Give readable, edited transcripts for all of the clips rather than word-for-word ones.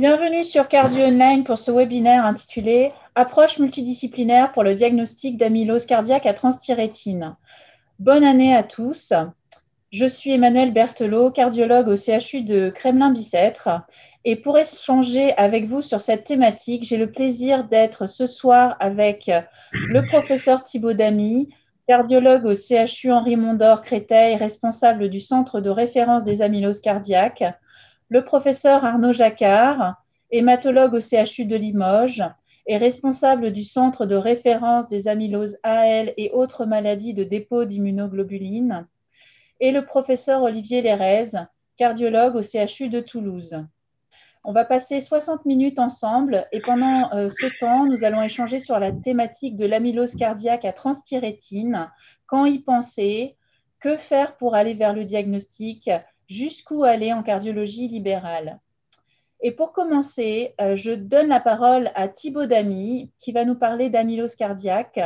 Bienvenue sur Cardio Online pour ce webinaire intitulé Approche multidisciplinaire pour le diagnostic d'amylose cardiaque à transthyrétine. Bonne année à tous. Je suis Emmanuelle Berthelot, cardiologue au CHU de Kremlin-Bicêtre. Et pour échanger avec vous sur cette thématique, j'ai le plaisir d'être ce soir avec le professeur Thibaut Damy, cardiologue au CHU Henri Mondor Créteil, responsable du centre de référence des amyloses cardiaques, le professeur Arnaud Jacquard, hématologue au CHU de Limoges et responsable du centre de référence des amyloses AL et autres maladies de dépôt d'immunoglobulines, et le professeur Olivier Lérez, cardiologue au CHU de Toulouse. On va passer 60 minutes ensemble et pendant ce temps, nous allons échanger sur la thématique de l'amylose cardiaque à transthyrétine, quand y penser, que faire pour aller vers le diagnostic, jusqu'où aller en cardiologie libérale. Et pour commencer, je donne la parole à Thibaut Damy qui va nous parler d'amylose cardiaque.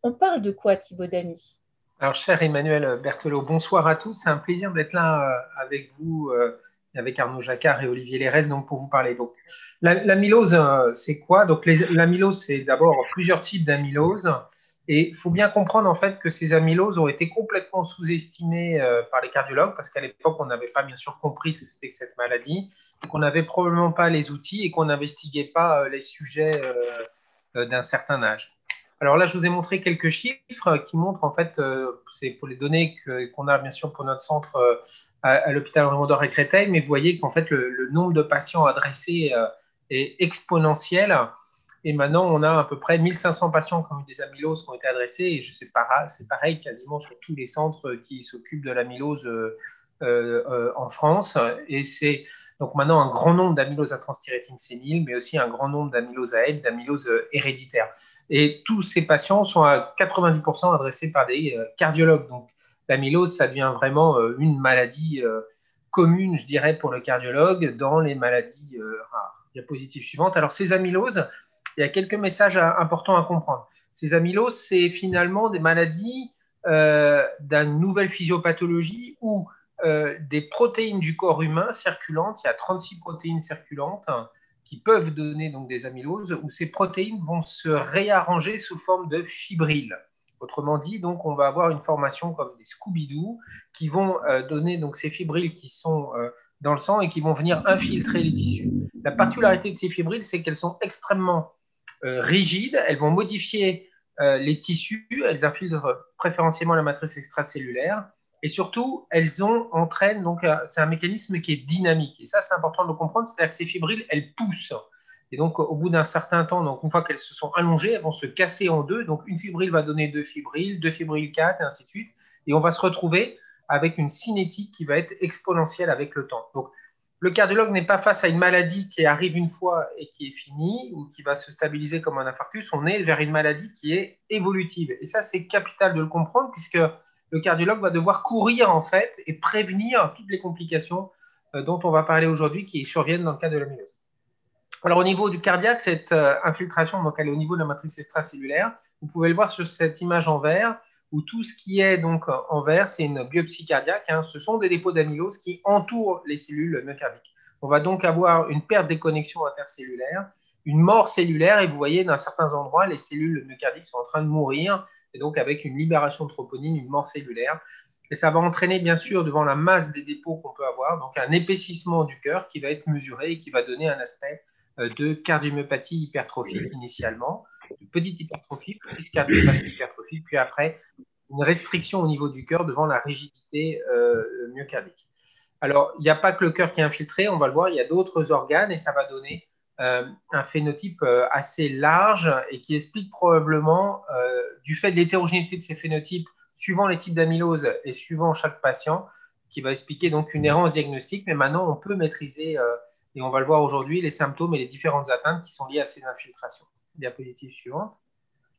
On parle de quoi, Thibaut Damy ? Alors, cher Emmanuel Berthelot, bonsoir à tous. C'est un plaisir d'être là avec vous, avec Arnaud Jacquard et Olivier Lérez, donc pour vous parler. Donc, l'amylose, c'est quoi? Donc, l'amylose, c'est d'abord plusieurs types d'amylose. Et il faut bien comprendre en fait que ces amyloses ont été complètement sous-estimées par les cardiologues parce qu'à l'époque, on n'avait pas bien sûr compris ce que c'était que cette maladie et qu'on n'avait probablement pas les outils et qu'on n'investiguait pas les sujets d'un certain âge. Alors là, je vous ai montré quelques chiffres qui montrent, en fait, c'est pour les données qu'on a bien sûr pour notre centre à l'hôpital Henri Mondor et Créteil, mais vous voyez qu'en fait, le nombre de patients adressés est exponentiel. Et maintenant, on a à peu près 1500 patients qui ont eu des amyloses qui ont été adressés. Et c'est pareil quasiment sur tous les centres qui s'occupent de l'amylose en France. Et c'est donc maintenant un grand nombre d'amyloses à transthyrétine sénile, mais aussi un grand nombre d'amyloses AL, d'amyloses héréditaires. Et tous ces patients sont à 90% adressés par des cardiologues. Donc l'amylose, ça devient vraiment une maladie commune, je dirais, pour le cardiologue dans les maladies rares. Diapositive suivante. Alors ces amyloses, il y a quelques messages importants à comprendre. Ces amyloses, c'est finalement des maladies d'une nouvelle physiopathologie où des protéines du corps humain circulantes, il y a 36 protéines circulantes qui peuvent donner donc des amyloses, où ces protéines vont se réarranger sous forme de fibrilles. Autrement dit, donc, on va avoir une formation comme des Scooby-Doo qui vont donner donc, ces fibrilles qui sont dans le sang et qui vont venir infiltrer les tissus. La particularité de ces fibrilles, c'est qu'elles sont extrêmement rigides, elles vont modifier les tissus, elles infiltrent préférentiellement la matrice extracellulaire, et surtout, entraînent, donc c'est un mécanisme qui est dynamique. Et ça, c'est important de le comprendre, c'est-à-dire que ces fibrilles, elles poussent. Et donc, au bout d'un certain temps, donc une fois qu'elles se sont allongées, elles vont se casser en deux. Donc, une fibrille va donner deux fibrilles quatre, et ainsi de suite. Et on va se retrouver avec une cinétique qui va être exponentielle avec le temps. Donc, le cardiologue n'est pas face à une maladie qui arrive une fois et qui est finie, ou qui va se stabiliser comme un infarctus. On est vers une maladie qui est évolutive. Et ça, c'est capital de le comprendre, puisque le cardiologue va devoir courir en fait et prévenir toutes les complications dont on va parler aujourd'hui qui surviennent dans le cas de l'amylose. Alors au niveau du cardiaque, cette infiltration, donc elle est au niveau de la matrice extracellulaire. Vous pouvez le voir sur cette image en vert où tout ce qui est donc en vert, c'est une biopsie cardiaque. Ce sont des dépôts d'amylose qui entourent les cellules myocardiques. On va donc avoir une perte des connexions intercellulaires, une mort cellulaire, et vous voyez dans certains endroits, les cellules myocardiques sont en train de mourir, et donc avec une libération de troponine, une mort cellulaire. Et ça va entraîner bien sûr devant la masse des dépôts qu'on peut avoir, donc un épaississement du cœur qui va être mesuré et qui va donner un aspect de cardiomyopathie hypertrophique initialement, de petite hypertrophie, puis cardiomyopathie hypertrophique, puis après une restriction au niveau du cœur devant la rigidité myocardique. Alors, il n'y a pas que le cœur qui est infiltré, on va le voir, il y a d'autres organes et ça va donner un phénotype assez large et qui explique probablement, du fait de l'hétérogénéité de ces phénotypes, suivant les types d'amylose et suivant chaque patient, qui va expliquer donc une errance diagnostique, mais maintenant on peut maîtriser, et on va le voir aujourd'hui, les symptômes et les différentes atteintes qui sont liées à ces infiltrations. Diapositive suivante.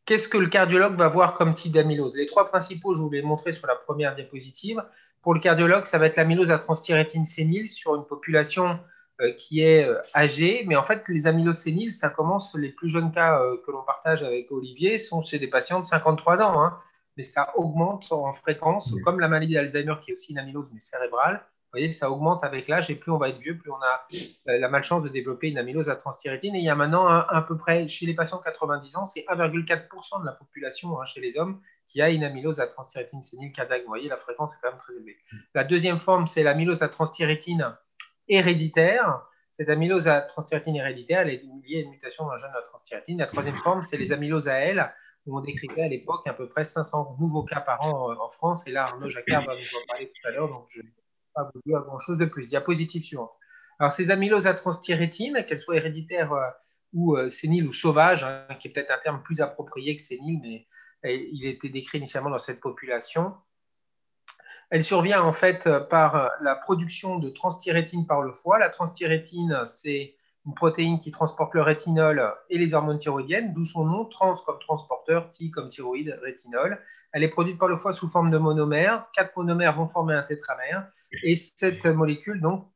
Qu'est-ce que le cardiologue va voir comme type d'amylose? Les trois principaux, je vous les ai montrés sur la première diapositive. Pour le cardiologue, ça va être l'amylose à transthyrétine sénile sur une population qui est âgée. Mais en fait, les amyloses séniles, ça commence, les plus jeunes cas que l'on partage avec Olivier sont chez des patients de 53 ans. Mais ça augmente en fréquence, comme la maladie d'Alzheimer qui est aussi une amylose mais cérébrale, voyez, ça augmente avec l'âge et plus on va être vieux, plus on a la malchance de développer une amylose à transthyrétine. Et il y a maintenant à peu près, chez les patients de 90 ans, c'est 1,4% de la population chez les hommes qui a une amylose à transthyrétine sénile cardiaque. Vous voyez, la fréquence est quand même très élevée. La deuxième forme, c'est l'amylose à transthyrétine héréditaire. Cette amylose à transthyrétine héréditaire, elle est liée à une mutation dans le gène de la transthyrétine. La troisième forme, c'est les amyloses à L, où on décrivait à l'époque à peu près 500 nouveaux cas par an en France. Et là, Arnaud Jacquard va nous en parler tout à l'heure, donc je ne vais pas vous dire grand-chose de plus. Diapositive suivante. Alors, ces amyloses à transthyrétine, qu'elles soient héréditaires ou séniles ou sauvages, qui est peut-être un terme plus approprié que sénile, mais il était décrit initialement dans cette population. Elle survient en fait par la production de transthyrétine par le foie. La transthyrétine, c'est une protéine qui transporte le rétinol et les hormones thyroïdiennes, d'où son nom, trans comme transporteur, T comme thyroïde, rétinol. Elle est produite par le foie sous forme de monomères. 4 monomères vont former un tétramère. Et cette molécule, donc,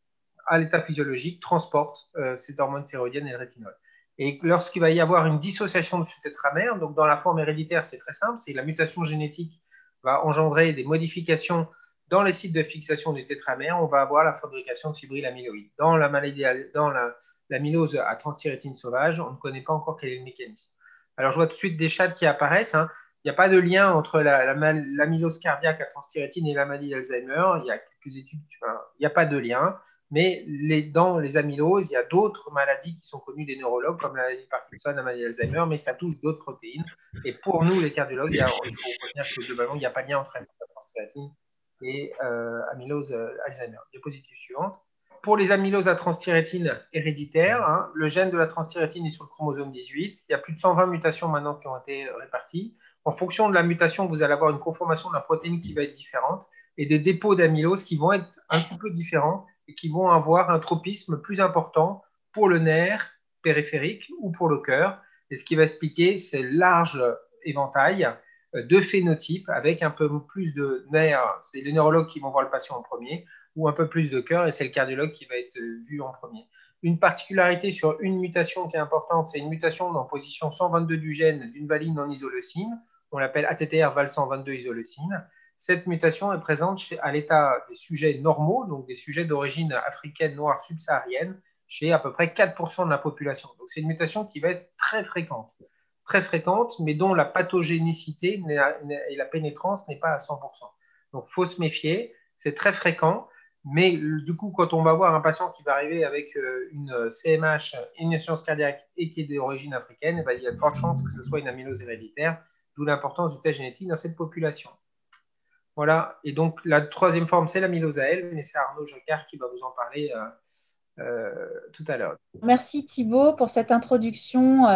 à l'état physiologique, transporte cette hormone thyroïdienne et le rétinol. Et lorsqu'il va y avoir une dissociation de ce tétramère, donc dans la forme héréditaire, c'est très simple, c'est la mutation génétique va engendrer des modifications dans les sites de fixation du tétramère, on va avoir la fabrication de fibrils amyloïdes. Dans l'amylose à transthyrétine sauvage, on ne connaît pas encore quel est le mécanisme. Alors, je vois tout de suite des chats qui apparaissent. Il n'y a pas de lien entre l'amylose cardiaque à transthyrétine et la maladie d'Alzheimer. Il y a quelques études, il n'y a pas de lien. Mais dans les amyloses, il y a d'autres maladies qui sont connues des neurologues, comme la maladie de Parkinson, la maladie d'Alzheimer, mais ça touche d'autres protéines. Et pour nous, les cardiologues, il faut retenir que globalement, il n'y a pas de lien entre la transthyrétine et amylose Alzheimer. Diapositive suivante. Pour les amyloses à transthyrétine héréditaires, le gène de la transthyrétine est sur le chromosome 18. Il y a plus de 120 mutations maintenant qui ont été réparties. En fonction de la mutation, vous allez avoir une conformation de la protéine qui va être différente et des dépôts d'amylose qui vont être un petit peu différents et qui vont avoir un tropisme plus important pour le nerf périphérique ou pour le cœur. Et ce qui va expliquer ce large éventail de phénotypes avec un peu plus de nerfs. C'est les neurologues qui vont voir le patient en premier, ou un peu plus de cœur, et c'est le cardiologue qui va être vu en premier. Une particularité sur une mutation qui est importante, c'est une mutation dans position 122 du gène d'une valine en isoleucine. On l'appelle ATTR val 122 isoleucine. Cette mutation est présente à l'état des sujets normaux, donc des sujets d'origine africaine, noire, subsaharienne, chez à peu près 4% de la population. Donc c'est une mutation qui va être très fréquente, mais dont la pathogénicité et la pénétrance n'est pas à 100%. Donc il faut se méfier, c'est très fréquent, mais du coup, quand on va voir un patient qui va arriver avec une CMH, une insuffisance cardiaque et qui est d'origine africaine, il y a de fortes chances que ce soit une amylose héréditaire, d'où l'importance du test génétique dans cette population. Voilà, et donc la troisième forme, c'est l'amylose à L, mais c'est Arnaud Jacquard qui va vous en parler tout à l'heure. Merci Thibaut pour cette introduction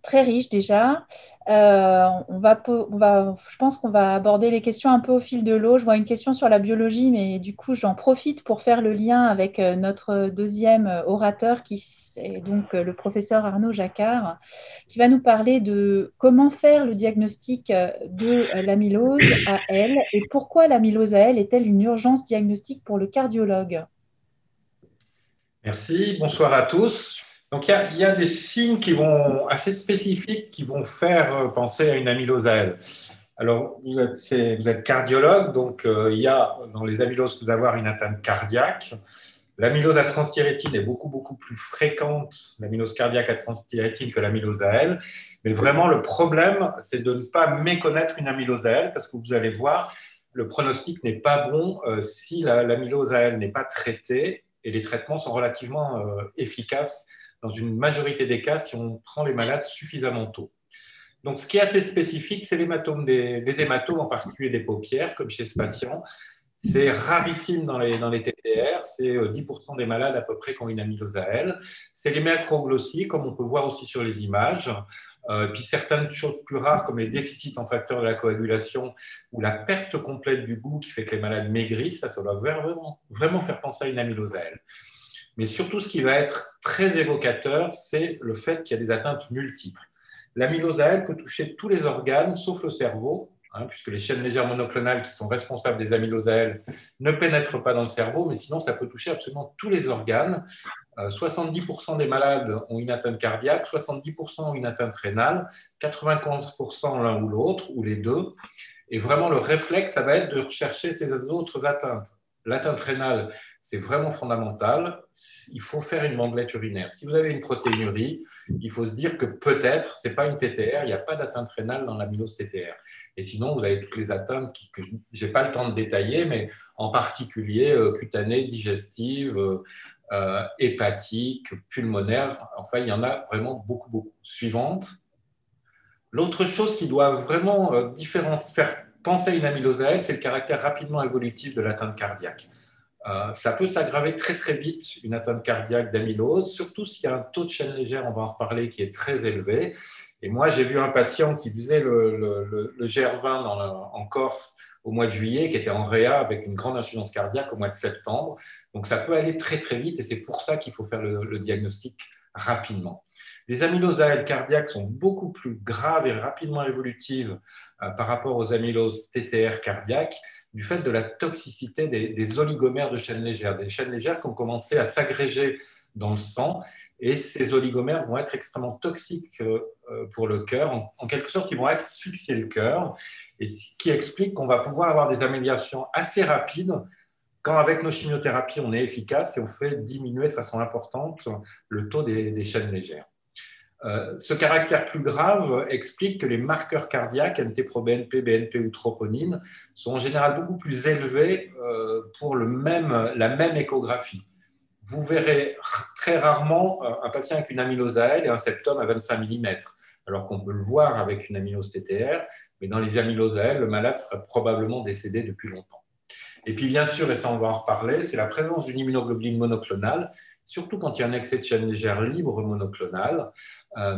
très riche déjà. Je pense qu'on va aborder les questions un peu au fil de l'eau. Je vois une question sur la biologie, mais du coup, j'en profite pour faire le lien avec notre deuxième orateur, qui est donc le professeur Arnaud Jacquard, qui va nous parler de comment faire le diagnostic de l'amylose à L et pourquoi l'amylose à L est-elle une urgence diagnostique pour le cardiologue. Merci, bonsoir à tous. Donc, il y a des signes assez spécifiques qui vont faire penser à une amylose à L. Alors, vous êtes cardiologue, donc il y a dans les amyloses, vous allez avoir une atteinte cardiaque. L'amylose à transthyrétine est beaucoup plus fréquente, l'amylose cardiaque à transthyrétine, que l'amylose à L. Mais vraiment, le problème, c'est de ne pas méconnaître une amylose à L, parce que vous allez voir, le pronostic n'est pas bon si l'amylose à L n'est pas traitée, et les traitements sont relativement efficaces dans une majorité des cas si on prend les malades suffisamment tôt. Donc, ce qui est assez spécifique, c'est l'hématome des hématomes, en particulier des paupières, comme chez ce patient. C'est rarissime dans les TTR, c'est 10% des malades à peu près qui ont une amylose à L. C'est les macroglossies, comme on peut voir aussi sur les images. Puis certaines choses plus rares, comme les déficits en facteurs de la coagulation ou la perte complète du goût qui fait que les malades maigrissent, ça doit vraiment faire penser à une amylose à L. Mais surtout, ce qui va être très évocateur, c'est le fait qu'il y a des atteintes multiples. L'amylose à L peut toucher tous les organes, sauf le cerveau, puisque les chaînes légères monoclonales qui sont responsables des amyloses à L ne pénètrent pas dans le cerveau, mais sinon, ça peut toucher absolument tous les organes. 70% des malades ont une atteinte cardiaque, 70% ont une atteinte rénale, 95% l'un ou l'autre, ou les deux. Et vraiment, le réflexe, ça va être de rechercher ces autres atteintes l'atteinte rénale, c'est vraiment fondamental. Il faut faire une bandelette urinaire. Si vous avez une protéinurie, il faut se dire que peut-être, ce n'est pas une TTR, il n'y a pas d'atteinte rénale dans l'amylose TTR. Et sinon, vous avez toutes les atteintes que je n'ai pas le temps de détailler, mais en particulier cutanées, digestives, hépatiques, pulmonaires. Enfin, il y en a vraiment beaucoup, beaucoup. Suivante. L'autre chose qui doit vraiment faire penser à une amylose AL, c'est le caractère rapidement évolutif de l'atteinte cardiaque. Ça peut s'aggraver très très vite, une atteinte cardiaque d'amylose, surtout s'il y a un taux de chaîne légère, on va en reparler, qui est très élevé. Et moi, j'ai vu un patient qui faisait le GR20 en Corse au mois de juillet, qui était en réa avec une grande insuffisance cardiaque au mois de septembre. Donc, ça peut aller très très vite et c'est pour ça qu'il faut faire le diagnostic rapidement. Les amyloses AL cardiaques sont beaucoup plus graves et rapidement évolutives par rapport aux amyloses TTR cardiaques du fait de la toxicité des oligomères de chaîne légère, des chaînes légères qui ont commencé à s'agréger dans le sang et ces oligomères vont être extrêmement toxiques pour le cœur. En quelque sorte, ils vont asphyxier le cœur et ce qui explique qu'on va pouvoir avoir des améliorations assez rapides quand avec nos chimiothérapies, on est efficace et on fait diminuer de façon importante le taux des chaînes légères. Ce caractère plus grave explique que les marqueurs cardiaques, NT-proBNP, BNP ou troponine, sont en général beaucoup plus élevés pour la même échographie. Vous verrez très rarement un patient avec une amylose AL et un septum à 25 mm, alors qu'on peut le voir avec une amylose TTR, mais dans les amyloses AL, le malade serait probablement décédé depuis longtemps. Et puis bien sûr, et ça on va en reparler, c'est la présence d'une immunoglobuline monoclonale, surtout quand il y a un excès de chaîne légère libre monoclonale,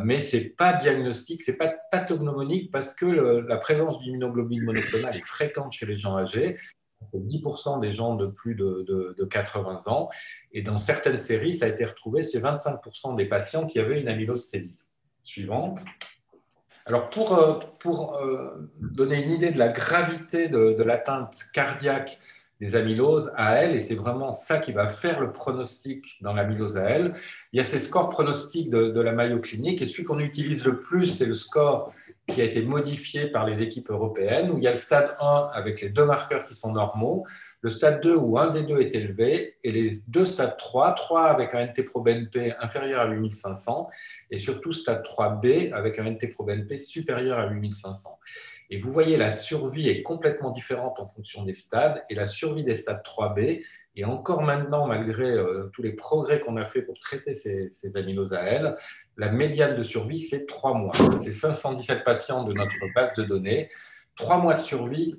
mais ce n'est pas diagnostique, ce n'est pas pathognomonique parce que la présence d'immunoglobuline monoclonale est fréquente chez les gens âgés. C'est 10% des gens de plus de 80 ans. Et dans certaines séries, ça a été retrouvé chez 25% des patients qui avaient une amylose cellule. Suivante. Alors, pour donner une idée de la gravité de l'atteinte cardiaque des amyloses AL, et c'est vraiment ça qui va faire le pronostic dans l'amylose AL, il y a ces scores pronostiques de la Mayo Clinic, et celui qu'on utilise le plus, c'est le score qui a été modifié par les équipes européennes, où il y a le stade 1 avec les deux marqueurs qui sont normaux, le stade 2 où un des deux est élevé, et les deux stades 3 avec un NT-proBNP inférieur à 8500, et surtout stade 3B avec un NT-proBNP supérieur à 8500. Et vous voyez, la survie est complètement différente en fonction des stades, et la survie des stades 3B, et encore maintenant, malgré tous les progrès qu'on a fait pour traiter ces amyloses AL, la médiane de survie, c'est 3 mois. C'est 517 patients de notre base de données. 3 mois de survie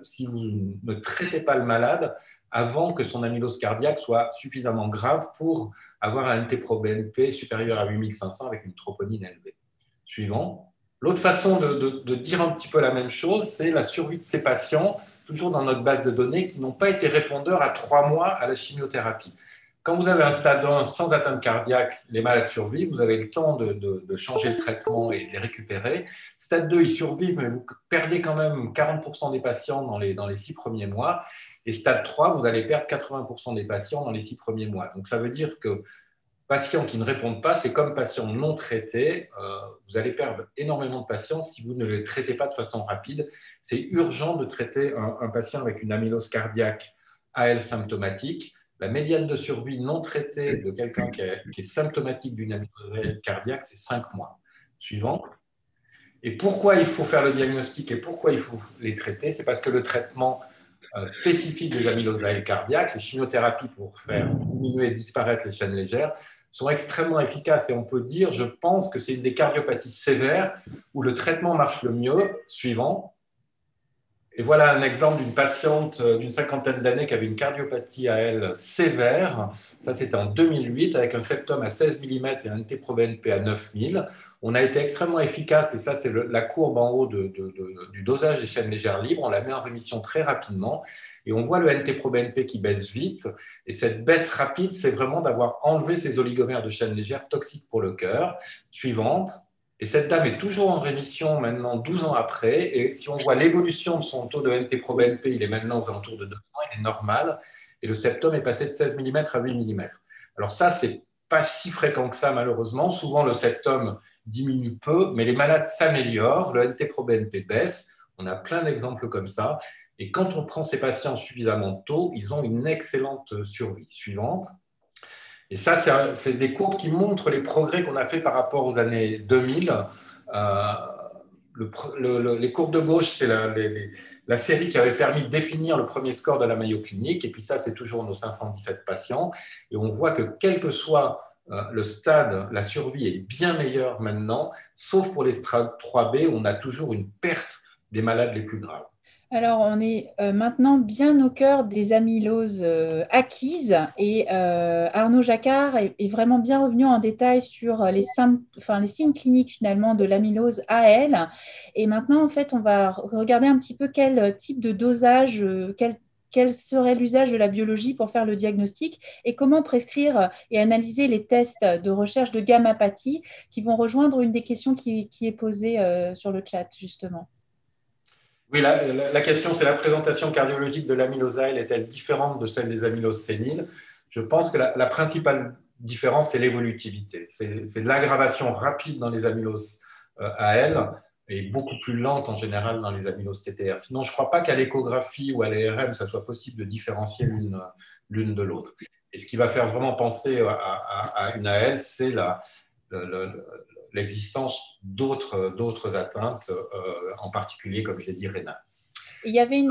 si vous ne traitez pas le malade avant que son amylose cardiaque soit suffisamment grave pour avoir un NT-proBNP supérieur à 8500 avec une troponine élevée. Suivant. L'autre façon de dire un petit peu la même chose, c'est la survie de ces patients, toujours dans notre base de données, qui n'ont pas été répondeurs à 3 mois à la chimiothérapie. Quand vous avez un stade 1 sans atteinte cardiaque, les malades survivent, vous avez le temps de changer le traitement et de les récupérer. Stade 2, ils survivent, mais vous perdez quand même 40% des patients dans les 6 premiers mois. Et stade 3, vous allez perdre 80% des patients dans les 6 premiers mois. Donc ça veut dire que patients qui ne répondent pas, c'est comme patients non traités. Vous allez perdre énormément de patients si vous ne les traitez pas de façon rapide. C'est urgent de traiter un patient avec une amylose cardiaque AL symptomatique. La médiane de survie non traitée de quelqu'un qui est symptomatique d'une amylose cardiaque, c'est 5 mois. Suivant. Et pourquoi il faut faire le diagnostic et pourquoi il faut les traiter? C'est parce que le traitement spécifique des amyloses AL cardiaques, les chimiothérapies pour faire diminuer et disparaître les chaînes légères, sont extrêmement efficaces. Et on peut dire, je pense que c'est une des cardiopathies sévères où le traitement marche le mieux. Suivant. Et voilà un exemple d'une patiente d'une 50aine d'années qui avait une cardiopathie AL sévère. Ça, c'était en 2008 avec un septum à 16 mm et un NT-proBNP à 9000. On a été extrêmement efficace, et ça, c'est la courbe en haut du dosage des chaînes légères libres. On la met en rémission très rapidement et on voit le NT-proBNP qui baisse vite. Et cette baisse rapide, c'est vraiment d'avoir enlevé ces oligomères de chaînes légères toxiques pour le cœur. Suivante. Et cette dame est toujours en rémission maintenant 12 ans après. Et si on voit l'évolution de son taux de NT-proBNP, il est maintenant aux alentours de 200, il est normal. Et le septum est passé de 16 mm à 8 mm. Alors ça, c'est pas si fréquent que ça, malheureusement. Souvent, le septum diminue peu, mais les malades s'améliorent, le NT-proBNP baisse. On a plein d'exemples comme ça. Et quand on prend ces patients suffisamment tôt, ils ont une excellente survie. Suivante. Et ça, c'est des courbes qui montrent les progrès qu'on a fait par rapport aux années 2000. Les courbes de gauche, c'est la série qui avait permis de définir le premier score de la Mayo Clinic. Et puis ça, c'est toujours nos 517 patients. Et on voit que quel que soit le stade, la survie est bien meilleure maintenant, sauf pour les stades 3B, où on a toujours une perte des malades les plus graves. Alors, on est maintenant bien au cœur des amyloses acquises et Arnaud Jacquard est vraiment bien revenu en détail sur les signes cliniques finalement de l'amylose AL. Et maintenant, en fait, on va regarder un petit peu quel type de dosage, quel serait l'usage de la biologie pour faire le diagnostic et comment prescrire et analyser les tests de recherche de gammapathie qui vont rejoindre une des questions qui est posée sur le chat, justement. Oui, la question, c'est la présentation cardiologique de l'amylose AL est-elle différente de celle des amyloses séniles? Je pense que la principale différence, c'est l'évolutivité. C'est l'aggravation rapide dans les amyloses AL et beaucoup plus lente en général dans les amyloses TTR. Sinon, je ne crois pas qu'à l'échographie ou à l'ARM, ça soit possible de différencier l'une de l'autre. Et ce qui va faire vraiment penser à une AL, c'est l'existence d'autres atteintes, en particulier, comme je l'ai dit, rénales. Il y avait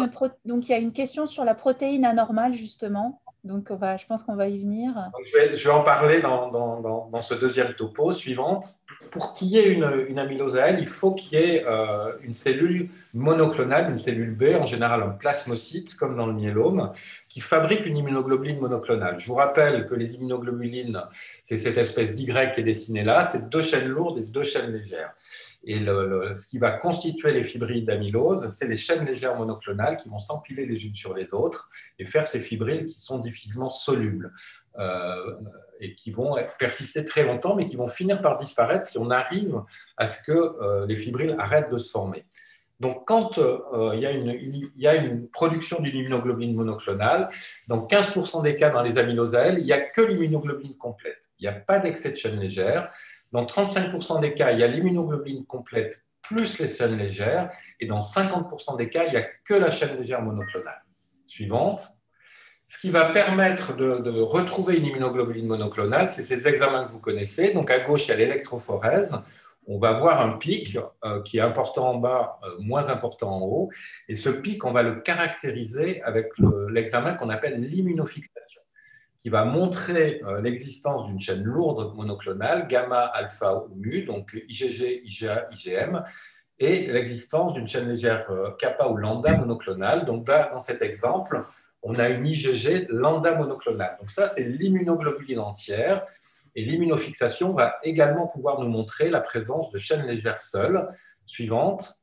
donc il y a une question sur la protéine anormale, justement. Donc, je pense qu'on va y venir. Donc, je vais en parler dans ce deuxième topo. Suivante. Pour qu'il y ait une amylose AL, il faut qu'il y ait une cellule monoclonale, une cellule B, en général un plasmocyte, comme dans le myélome, qui fabrique une immunoglobuline monoclonale. Je vous rappelle que les immunoglobulines, c'est cette espèce d'Y qui est dessinée là, c'est 2 chaînes lourdes et 2 chaînes légères. Et ce qui va constituer les fibrilles d'amylose, c'est les chaînes légères monoclonales qui vont s'empiler les unes sur les autres et faire ces fibrilles qui sont difficilement solubles et qui vont persister très longtemps, mais qui vont finir par disparaître si on arrive à ce que les fibrilles arrêtent de se former. Donc, quand il y a une production d'une immunoglobuline monoclonale, dans 15% des cas dans les amyloses AL, il n'y a que l'immunoglobuline complète. Il n'y a pas d'excès de chaîne légère. Dans 35% des cas, il y a l'immunoglobuline complète plus les chaînes légères. Et dans 50% des cas, il n'y a que la chaîne légère monoclonale. Suivante. Ce qui va permettre de retrouver une immunoglobuline monoclonale, c'est ces examens que vous connaissez. Donc, à gauche, il y a l'électrophorèse. On va voir un pic qui est important en bas, moins important en haut. Et ce pic, on va le caractériser avec l'examen qu'on appelle l'immunofixation, qui va montrer l'existence d'une chaîne lourde monoclonale, gamma, alpha ou mu, donc IgG, IgA, IgM, et l'existence d'une chaîne légère kappa ou lambda monoclonale. Donc là, dans cet exemple, on a une IgG lambda monoclonale. Donc ça, c'est l'immunoglobuline entière. Et l'immunofixation va également pouvoir nous montrer la présence de chaînes légères seules. Suivante.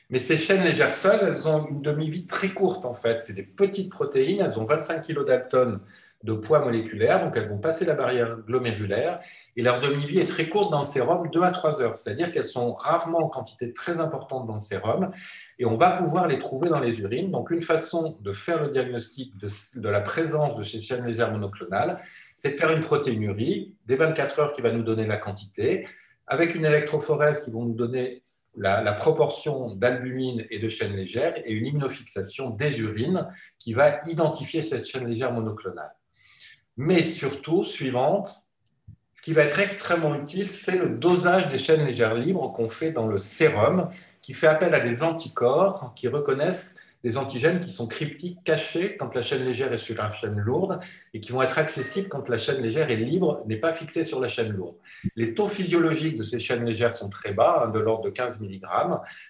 Mais ces chaînes légères seules, elles ont une demi-vie très courte en fait. C'est des petites protéines, elles ont 25 kilodaltons de poids moléculaire, donc elles vont passer la barrière glomérulaire et leur demi-vie est très courte dans le sérum, 2 à 3 heures. C'est-à-dire qu'elles sont rarement en quantité très importante dans le sérum et on va pouvoir les trouver dans les urines. Donc une façon de faire le diagnostic de la présence de ces chaînes légères monoclonales, c'est de faire une protéinurie des 24 heures qui va nous donner la quantité, avec une électrophorèse qui va nous donner la proportion d'albumine et de chaînes légères et une immunofixation des urines qui va identifier cette chaîne légère monoclonale. Mais surtout, suivante, ce qui va être extrêmement utile, c'est le dosage des chaînes légères libres qu'on fait dans le sérum, qui fait appel à des anticorps qui reconnaissent des antigènes qui sont cryptiques, cachés quand la chaîne légère est sur la chaîne lourde et qui vont être accessibles quand la chaîne légère est libre, n'est pas fixée sur la chaîne lourde. Les taux physiologiques de ces chaînes légères sont très bas, de l'ordre de 15 mg.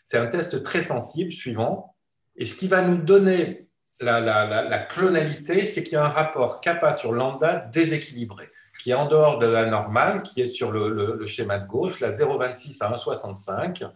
C'est un test très sensible, suivant. Et ce qui va nous donner la clonalité, c'est qu'il y a un rapport kappa sur lambda déséquilibré, qui est en dehors de la normale, qui est sur le schéma de gauche, la 0,26 à 1,65.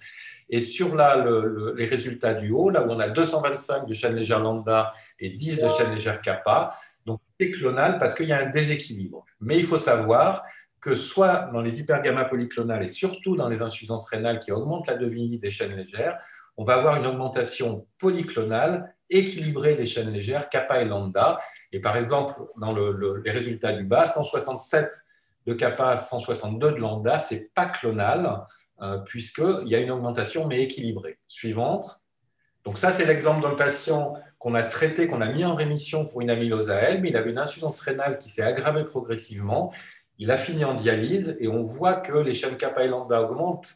Et sur les résultats du haut, là où on a 225 de chaîne légère lambda et 10 de chaîne légère kappa, donc c'est clonal parce qu'il y a un déséquilibre. Mais il faut savoir que soit dans les hypergamma polyclonales et surtout dans les insuffisances rénales qui augmentent la demi-vie des chaînes légères, on va avoir une augmentation polyclonale équilibrée des chaînes légères kappa et lambda. Et par exemple, dans les résultats du bas, 167 de kappa, 162 de lambda, ce n'est pas clonal, puisqu'il y a une augmentation mais équilibrée. Suivante. Donc ça, c'est l'exemple d'un patient qu'on a traité, qu'on a mis en rémission pour une amylose AL, mais il avait une insuffisance rénale qui s'est aggravée progressivement. Il a fini en dialyse et on voit que les chaînes kappa et lambda augmentent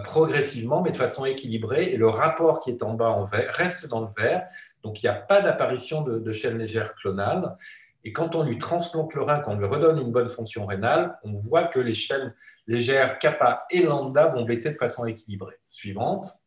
progressivement, mais de façon équilibrée, et le rapport qui est en bas en vert reste dans le vert. Donc, il n'y a pas d'apparition de chaînes légères clonales. Et quand on lui transplante le rein, qu'on lui redonne une bonne fonction rénale, on voit que les chaînes légères kappa et lambda vont baisser de façon équilibrée. Suivante.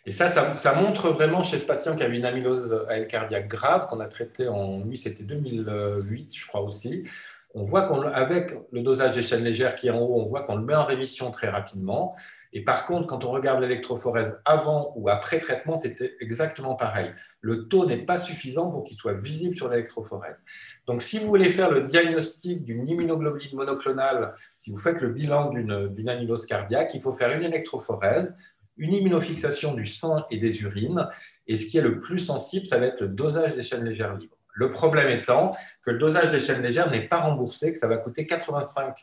Et ça montre vraiment chez ce patient qui avait une amylose AL cardiaque grave, qu'on a traité lui, c'était 2008, je crois aussi. On voit qu'avec le dosage des chaînes légères qui est en haut, on voit qu'on le met en rémission très rapidement. Et par contre, quand on regarde l'électrophorèse avant ou après traitement, c'était exactement pareil. Le taux n'est pas suffisant pour qu'il soit visible sur l'électrophorèse. Donc, si vous voulez faire le diagnostic d'une immunoglobuline monoclonale, si vous faites le bilan d'une amylose cardiaque, il faut faire une électrophorèse, une immunofixation du sang et des urines. Et ce qui est le plus sensible, ça va être le dosage des chaînes légères libres. Le problème étant que le dosage des chaînes légères n'est pas remboursé, que ça va coûter 85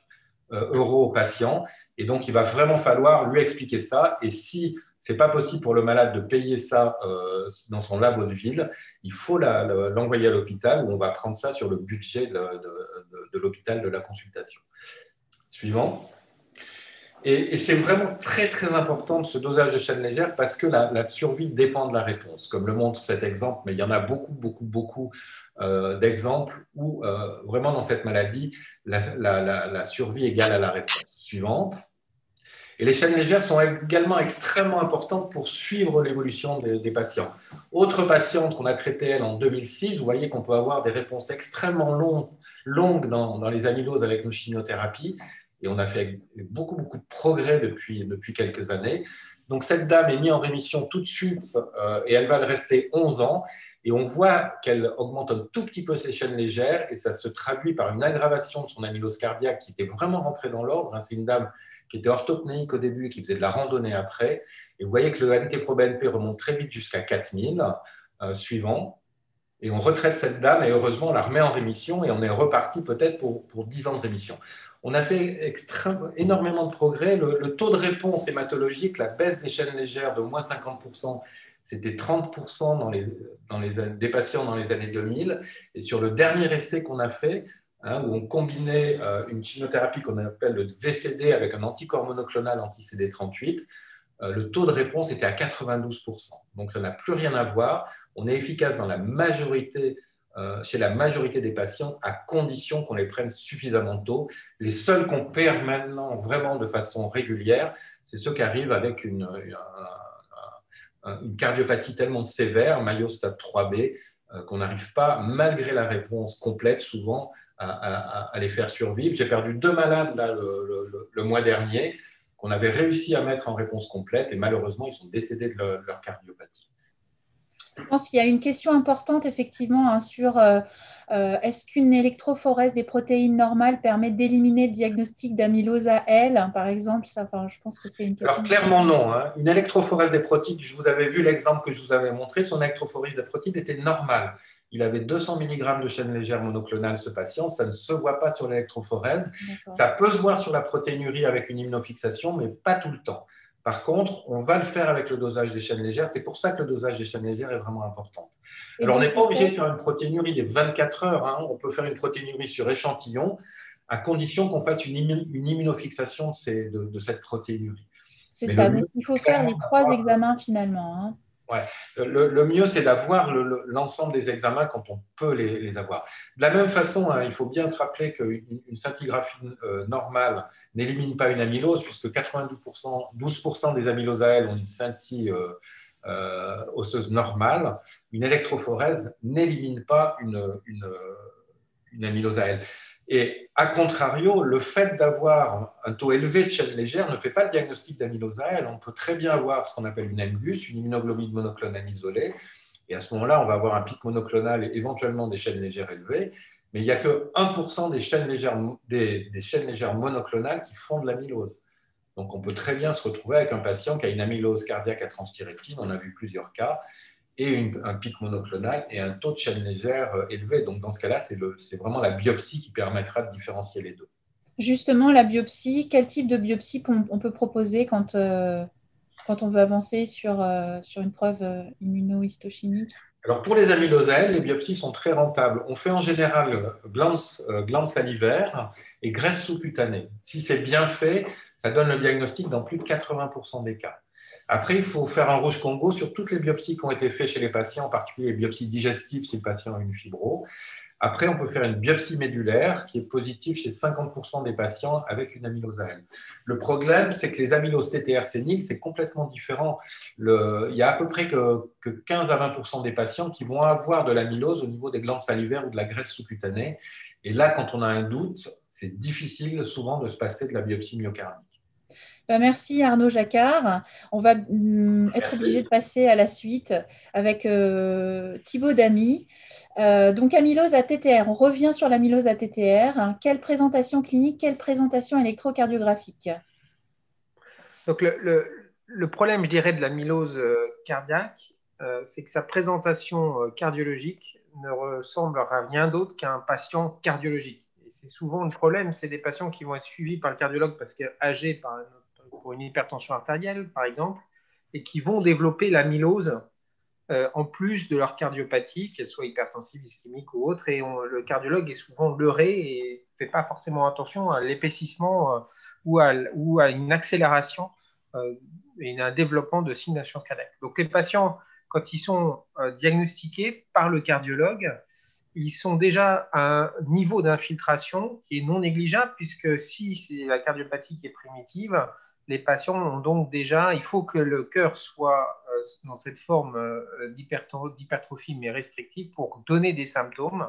euros au patient. Et donc, il va vraiment falloir lui expliquer ça. Et si ce n'est pas possible pour le malade de payer ça dans son labo de ville, il faut l'envoyer à l'hôpital où on va prendre ça sur le budget de l'hôpital de la consultation. Suivant. Et c'est vraiment très, très important de ce dosage de chaînes légères parce que la survie dépend de la réponse, comme le montre cet exemple, mais il y en a beaucoup, beaucoup, beaucoup d'exemples où vraiment dans cette maladie, la survie égale à la réponse. Suivante. Et les chaînes légères sont également extrêmement importantes pour suivre l'évolution des patients. Autre patiente qu'on a traitée, elle, en 2006, vous voyez qu'on peut avoir des réponses extrêmement longues dans les amyloses avec nos chimiothérapies. Et on a fait beaucoup, beaucoup de progrès depuis quelques années. Donc, cette dame est mise en rémission tout de suite et elle va le rester 11 ans. Et on voit qu'elle augmente un tout petit peu ses chaînes légères et ça se traduit par une aggravation de son amylose cardiaque qui était vraiment rentrée dans l'ordre. C'est une dame qui était orthopnéique au début et qui faisait de la randonnée après. Et vous voyez que le NT-proBNP remonte très vite jusqu'à 4000, suivant. Et on retraite cette dame et heureusement, on la remet en rémission et on est reparti peut-être pour 10 ans de rémission. On a fait énormément de progrès. Le taux de réponse hématologique, la baisse des chaînes légères de moins 50%, c'était 30% des patients dans les années 2000. Et sur le dernier essai qu'on a fait, où on combinait une chimiothérapie qu'on appelle le VCD avec un anticorps monoclonal anti-CD38, le taux de réponse était à 92%. Donc ça n'a plus rien à voir. On est efficace dans chez la majorité des patients, à condition qu'on les prenne suffisamment tôt. Les seuls qu'on perd maintenant vraiment de façon régulière, c'est ceux qui arrivent avec une cardiopathie tellement sévère, Mayo stade 3B, qu'on n'arrive pas, malgré la réponse complète, souvent, à les faire survivre. J'ai perdu 2 malades là, le mois dernier, qu'on avait réussi à mettre en réponse complète, et malheureusement, ils sont décédés de leur cardiopathie. Je pense qu'il y a une question importante, effectivement, sur est-ce qu'une électrophorèse des protéines normales permet d'éliminer le diagnostic d'amylose AL, par exemple je pense que c'est une question. Alors, clairement, non. Une électrophorèse des protides, je vous avais vu l'exemple que je vous avais montré, son électrophorèse des protides était normale. Il avait 200 mg de chaîne légère monoclonale, ce patient. Ça ne se voit pas sur l'électrophorèse. Ça peut se voir sur la protéinurie avec une immunofixation, mais pas tout le temps. Par contre, on va le faire avec le dosage des chaînes légères. C'est pour ça que le dosage des chaînes légères est vraiment important. Alors, on n'est pas obligé de faire une protéinurie des 24 heures. On peut faire une protéinurie sur échantillon à condition qu'on fasse une immunofixation de cette protéinurie. C'est ça. Donc, il faut faire les 3 examens finalement. Ouais. Le mieux, c'est d'avoir l'ensemble des examens quand on peut les avoir. De la même façon, il faut bien se rappeler qu'une scintigraphie normale n'élimine pas une amylose, puisque 12% des amyloses AL ont une scintille osseuse normale. Une électrophorèse n'élimine pas une amylose AL. Et à contrario, le fait d'avoir un taux élevé de chaîne légère ne fait pas le diagnostic d'amylose AL. On peut très bien avoir ce qu'on appelle une MGUS, une immunoglobine monoclonale isolée. Et à ce moment-là, on va avoir un pic monoclonal et éventuellement des chaînes légères élevées. Mais il n'y a que 1% des chaînes légères monoclonales qui font de l'amylose. Donc, on peut très bien se retrouver avec un patient qui a une amylose cardiaque à transthyrétine. On a vu plusieurs cas. Et un pic monoclonal et un taux de chaîne légère élevé. Donc, dans ce cas-là, c'est vraiment la biopsie qui permettra de différencier les deux. Justement, la biopsie, quel type de biopsie on peut proposer quand… quand on veut avancer sur une preuve immunohistochimique? Alors pour les amyloses à L, les biopsies sont très rentables. On fait en général glande salivaire et graisse sous-cutanée. Si c'est bien fait, ça donne le diagnostic dans plus de 80% des cas. Après, il faut faire un rouge Congo sur toutes les biopsies qui ont été faites chez les patients, en particulier les biopsies digestives si le patient a une fibro. Après, on peut faire une biopsie médulaire qui est positive chez 50% des patients avec une amylose AL. Le problème, c'est que les amyloses TTR séniles, c'est complètement différent. Il y a à peu près que 15 à 20% des patients qui vont avoir de l'amylose au niveau des glandes salivaires ou de la graisse sous-cutanée. Et là, quand on a un doute, c'est difficile souvent de se passer de la biopsie myocardique. Merci Arnaud Jacquard. On va être obligé Merci. de passer à la suite avec Thibaut Damy. Donc amylose à TTR, on revient sur l'amylose à TTR. Quelle présentation clinique, quelle présentation électrocardiographique? Donc le problème, je dirais, de l'amylose cardiaque, c'est que sa présentation cardiologique ne ressemble à rien d'autre qu'un patient cardiologique. Et c'est souvent le problème, c'est des patients qui vont être suivis par le cardiologue parce qu'âgés pour une hypertension artérielle, par exemple, et qui vont développer l'amylose en plus de leur cardiopathie, qu'elle soit hypertensive, ischémique ou autre. Et le cardiologue est souvent leurré et ne fait pas forcément attention à l'épaississement ou à une accélération et un développement de signes d'insuffisance cardiaque. Donc les patients, quand ils sont diagnostiqués par le cardiologue, ils sont déjà à un niveau d'infiltration qui est non négligeable, puisque si c'est la cardiopathie qui est primitive, les patients ont donc déjà, il faut que le cœur soit dans cette forme d'hypertrophie mais restrictive pour donner des symptômes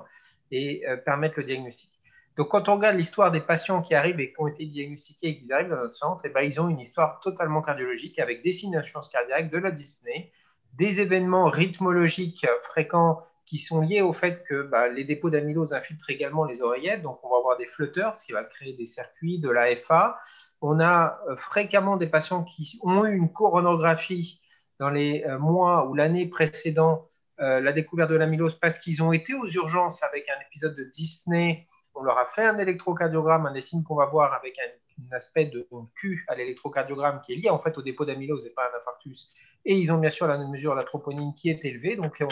et permettre le diagnostic. Donc, quand on regarde l'histoire des patients qui arrivent et qui ont été diagnostiqués et qui arrivent dans notre centre, eh ben, ils ont une histoire totalement cardiologique avec des signes d'insuffisance cardiaque, de la dyspnée, des événements rythmologiques fréquents qui sont liés au fait que les dépôts d'amylose infiltrent également les oreillettes. Donc, on va avoir des flotteurs, ce qui va créer des circuits, de l'AFA. On a fréquemment des patients qui ont eu une coronographie dans les mois ou l'année précédant la découverte de l'amylose parce qu'ils ont été aux urgences avec un épisode de dyspnée. On leur a fait un électrocardiogramme, un des signes qu'on va voir avec un aspect de Q à l'électrocardiogramme qui est lié en fait au dépôt d'amylose et pas un infarctus. Et ils ont bien sûr la mesure de la troponine qui est élevée. Donc,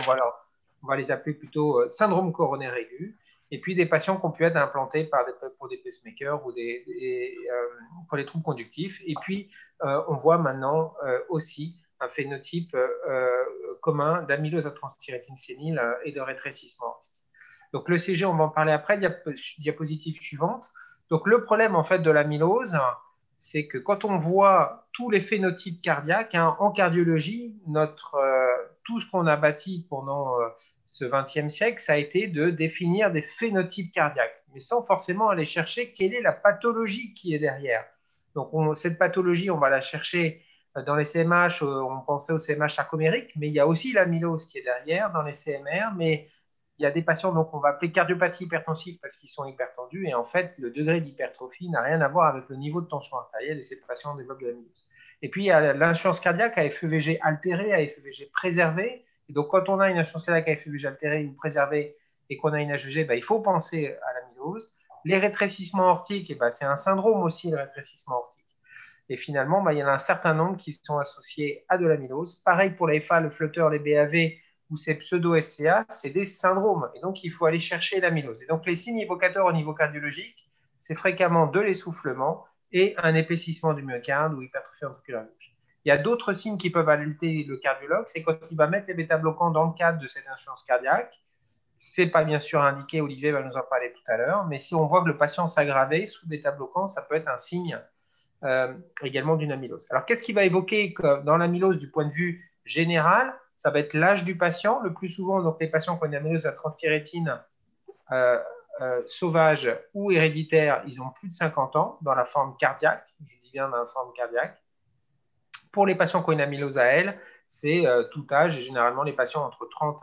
on va les appeler plutôt syndrome coronaire aigu. Et puis des patients qui ont pu être implantés pour des pacemakers ou pour les troubles conductifs. Et puis, on voit maintenant aussi un phénotype commun d'amylose à transthyrétine sénile et de rétrécissement. Donc le CG, on va en parler après, diapositive suivante. Donc le problème en fait de l'amylose, c'est que quand on voit tous les phénotypes cardiaques, en cardiologie, tout ce qu'on a bâti pendant ce XXe siècle, ça a été de définir des phénotypes cardiaques, mais sans forcément aller chercher quelle est la pathologie qui est derrière. Donc cette pathologie, on va la chercher dans les CMH, on pensait au CMH sarcomérique, mais il y a aussi l'amylose qui est derrière dans les CMR, mais il y a des patients qu'on va appeler cardiopathie hypertensive parce qu'ils sont hypertendus et en fait, le degré d'hypertrophie n'a rien à voir avec le niveau de tension artérielle et ces patients développent de l'amylose. Et puis, il y a l'insuffisance cardiaque à FEVG altérée, à FEVG préservée. Et donc, quand on a une insuffisance cardiaque à FEVG altérée ou préservée et qu'on a une HVG, il faut penser à l'amylose. Les rétrécissements aortiques, c'est un syndrome aussi, le rétrécissement aortique. Et finalement, il y en a un certain nombre qui sont associés à de l'amylose. Pareil pour les FA, le flotteur, les BAV, ou ces pseudo-SCA, c'est des syndromes. Et donc, il faut aller chercher l'amylose. Et donc, les signes évocateurs au niveau cardiologique, c'est fréquemment de l'essoufflement et un épaississement du myocarde ou hypertrophie ventriculaire gauche. Il y a d'autres signes qui peuvent alerter le cardiologue, c'est quand il va mettre les bêta-bloquants dans le cadre de cette insuffisance cardiaque. Ce n'est pas bien sûr indiqué, Olivier va nous en parler tout à l'heure, mais si on voit que le patient s'aggrave sous bêta-bloquants, ça peut être un signe également d'une amylose. Alors, qu'est-ce qui va évoquer dans l'amylose du point de vue général? Ça va être l'âge du patient. Le plus souvent, donc, les patients qui ont une amylose à transthyrétine sauvage ou héréditaire, ils ont plus de 50 ans dans la forme cardiaque. Je dis bien dans la forme cardiaque. Pour les patients qui ont une amylose à L, c'est tout âge, et généralement les patients entre 30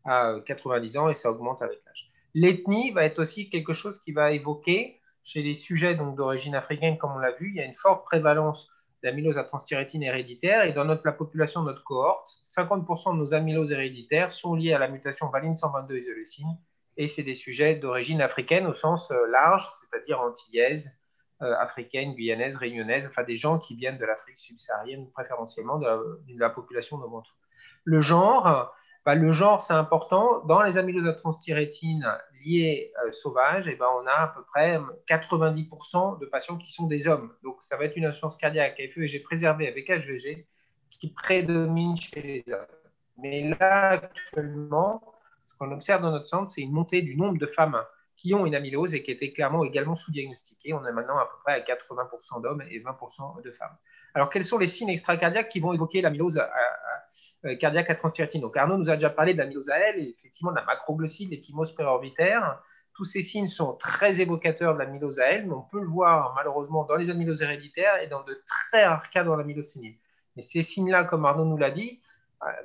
à 90 ans, et ça augmente avec l'âge. L'ethnie va être aussi quelque chose qui va évoquer chez les sujets d'origine africaine, comme on l'a vu, il y a une forte prévalence d'amylose à transthyrétine héréditaire. Et dans la population de notre cohorte, 50% de nos amyloses héréditaires sont liées à la mutation valine 122 isoleucine. Et c'est des sujets d'origine africaine au sens large, c'est-à-dire antillaise, africaines, guyanaises, réunionnaises, enfin des gens qui viennent de l'Afrique subsaharienne, préférentiellement de la population de Bantou. Le genre, le genre, c'est important. Dans les amyloses à transthyrétine liées sauvages, on a à peu près 90% de patients qui sont des hommes. Donc, ça va être une insuffisance cardiaque à FEVG préservée avec HVG qui prédomine chez les hommes. Mais là, actuellement, ce qu'on observe dans notre centre, c'est une montée du nombre de femmes qui ont une amylose et qui étaient clairement également sous-diagnostiquées. On est maintenant à peu près à 80% d'hommes et 20% de femmes. Alors, quels sont les signes extracardiaques qui vont évoquer l'amylose cardiaque à transthyrétine? Donc, Arnaud nous a déjà parlé de l'amylose à L et effectivement de la macroglossie, de l'échymose préorbitaire. Tous ces signes sont très évocateurs de l'amylose à L, mais on peut le voir malheureusement dans les amyloses héréditaires et dans de très rares cas dans l'amylose sénile. Mais ces signes-là, comme Arnaud nous l'a dit,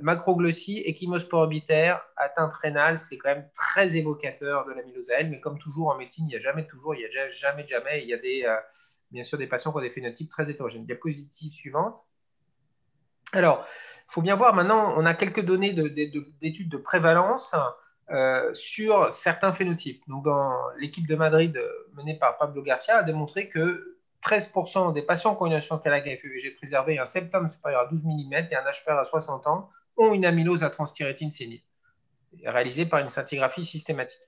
macroglossie, échymose préorbitaire, atteinte rénale, c'est quand même très évocateur de l'amylose à L, mais comme toujours en médecine, il n'y a jamais de toujours, il n'y a jamais de jamais, il y a bien sûr des patients qui ont des phénotypes très hétérogènes. Diapositive suivante. Alors, il faut bien voir maintenant, on a quelques données d'études de prévalence sur certains phénotypes. Donc, dans l'équipe de Madrid menée par Pablo Garcia a démontré que 13% des patients qui ont une insuffisance cardiaque à FEVG préservée, un septum supérieur à 12 mm et un HPR à 60 ans ont une amylose à transthyrétine sénile, réalisée par une scintigraphie systématique.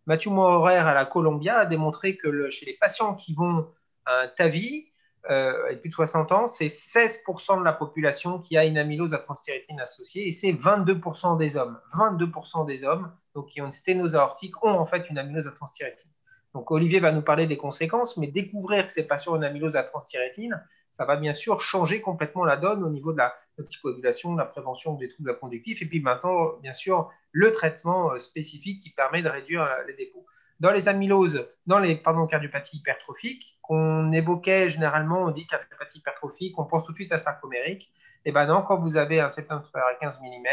Mathieu Maurer à la Columbia a démontré que chez les patients qui vont à un TAVI, et plus de 60 ans, c'est 16% de la population qui a une amylose à transthyrétine associée et c'est 22% des hommes. 22% des hommes donc, qui ont une sténose aortique ont en fait une amylose à transthyrétine. Donc Olivier va nous parler des conséquences, mais découvrir que ces patients ont une amylose à transthyrétine, ça va bien sûr changer complètement la donne au niveau de la anticoagulation, de la prévention des troubles conductifs et puis maintenant, bien sûr, le traitement spécifique qui permet de réduire les dépôts. Dans les amyloses, dans les cardiopathies hypertrophiques, qu'on évoquait généralement, on dit cardiopathie hypertrophique, on pense tout de suite à sarcomérique. Et bien non, quand vous avez un septum supérieur à 15 mm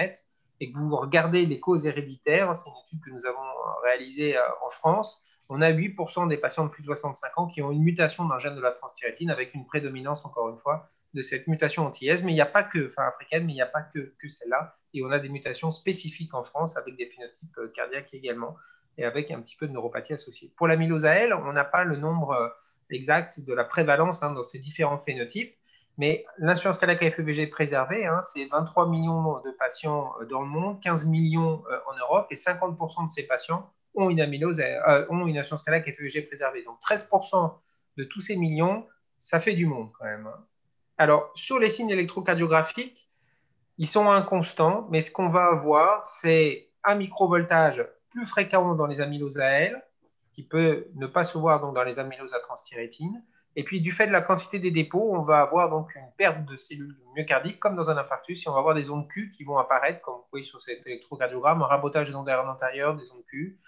et que vous regardez les causes héréditaires, c'est une étude que nous avons réalisée en France, on a 8% des patients de plus de 65 ans qui ont une mutation d'un gène de la transthyrétine avec une prédominance, encore une fois, de cette mutation antillaise, mais il n'y a pas que, africaine, mais il n'y a pas que celle-là. Et on a des mutations spécifiques en France avec des phénotypes cardiaques également et avec un petit peu de neuropathie associée. Pour l'amylose à L, on n'a pas le nombre exact de la prévalence dans ces différents phénotypes, mais l'insuffisance cardiaque à FEVG préservée, c'est 23 millions de patients dans le monde, 15 millions en Europe, et 50% de ces patients ont une ont une insuffisance cardiaque à FEVG préservée. Donc 13% de tous ces millions, ça fait du monde quand même. Alors, sur les signes électrocardiographiques, ils sont inconstants, mais ce qu'on va avoir, c'est un microvoltage plus fréquent dans les amyloses à L, qui peut ne pas se voir donc dans les amyloses à transthyrétine. Et puis, du fait de la quantité des dépôts, on va avoir donc une perte de cellules myocardiques, comme dans un infarctus, et on va avoir des ondes Q qui vont apparaître, comme vous voyez sur cet électrocardiogramme, un rabotage des ondes antérieures, des ondes Q,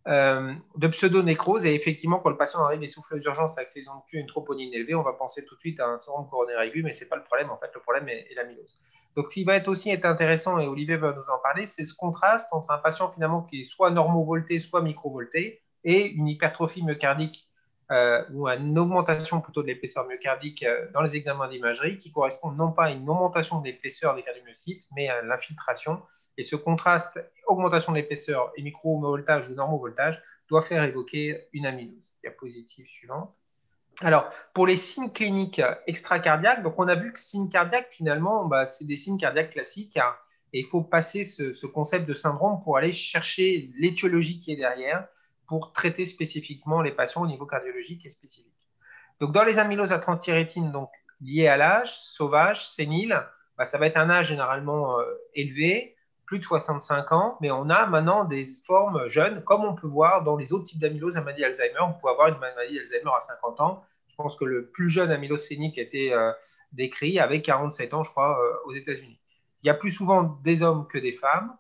de pseudonécrose. Et effectivement, quand le patient arrive essoufflé aux urgences avec ses ondes Q et une troponine élevée, on va penser tout de suite à un syndrome coronaire aigu, mais ce n'est pas le problème. En fait, le problème est l'amylose. Donc, ce qui va aussi être intéressant, et Olivier va nous en parler, c'est ce contraste entre un patient finalement qui est soit normovolté, soit microvolté, et une hypertrophie myocardique ou une augmentation plutôt de l'épaisseur myocardique dans les examens d'imagerie qui correspond non pas à une augmentation de l'épaisseur des cardiomyocytes, mais à l'infiltration. Et ce contraste, augmentation de l'épaisseur et microvoltage ou normovoltage, doit faire évoquer une amylose. Diapositive suivante. Alors, pour les signes cliniques extracardiaques, donc on a vu que signes cardiaques, finalement, c'est des signes cardiaques classiques. Et il faut passer ce concept de syndrome pour aller chercher l'étiologie qui est derrière pour traiter spécifiquement les patients au niveau cardiologique et spécifique. Donc, dans les amyloses à transthyrétine, donc liées à l'âge, sauvage, sénile, ça va être un âge généralement élevé, plus de 65 ans, mais on a maintenant des formes jeunes, comme on peut voir dans les autres types d'amylose à maladie Alzheimer. On peut avoir une maladie Alzheimer à 50 ans. Je pense que le plus jeune amylose sénique a été décrit avec 47 ans, je crois, aux États-Unis. Il y a plus souvent des hommes que des femmes.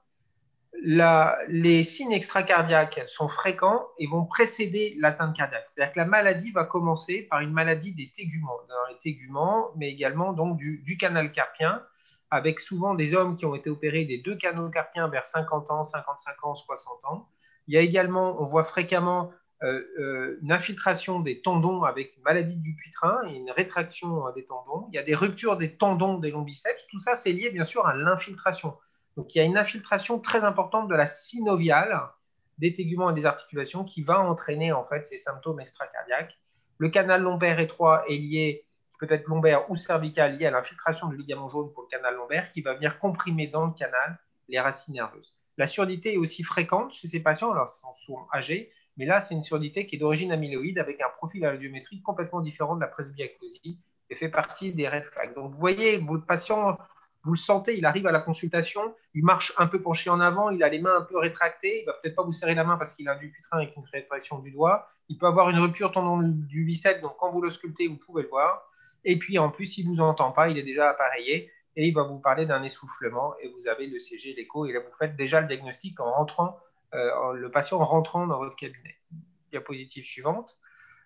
Les signes extracardiaques sont fréquents et vont précéder l'atteinte cardiaque. C'est-à-dire que la maladie va commencer par une maladie des téguments, dans les téguments, mais également donc du canal carpien, avec souvent des hommes qui ont été opérés des deux canaux carpiens vers 50 ans, 55 ans, 60 ans. Il y a également, on voit fréquemment une infiltration des tendons avec une maladie du Dupuytren et une rétraction des tendons. Il y a des ruptures des tendons des longiceps. Tout ça, c'est lié bien sûr à l'infiltration. Donc, il y a une infiltration très importante de la synoviale des téguments et des articulations qui va entraîner en fait ces symptômes extracardiaques. Le canal lombaire étroit est lié, peut-être lombaire ou cervical, lié à l'infiltration du ligament jaune pour le canal lombaire, qui va venir comprimer dans le canal les racines nerveuses. La surdité est aussi fréquente chez ces patients, alors ils sont souvent âgés, mais là, c'est une surdité qui est d'origine amyloïde avec un profil radiométrique complètement différent de la presbyacousie et fait partie des red flags. Donc, vous voyez, le patient, vous le sentez, il arrive à la consultation, il marche un peu penché en avant, il a les mains un peu rétractées, il ne va peut-être pas vous serrer la main parce qu'il a un dupuytren avec une rétraction du doigt, il peut avoir une rupture tendon du biceps, donc quand vous le sculptez, vous pouvez le voir. Et puis, en plus, il ne vous entend pas, il est déjà appareillé et il va vous parler d'un essoufflement et vous avez le CG, l'écho, et là, vous faites déjà le diagnostic en rentrant, le patient en rentrant dans votre cabinet. Diapositive suivante.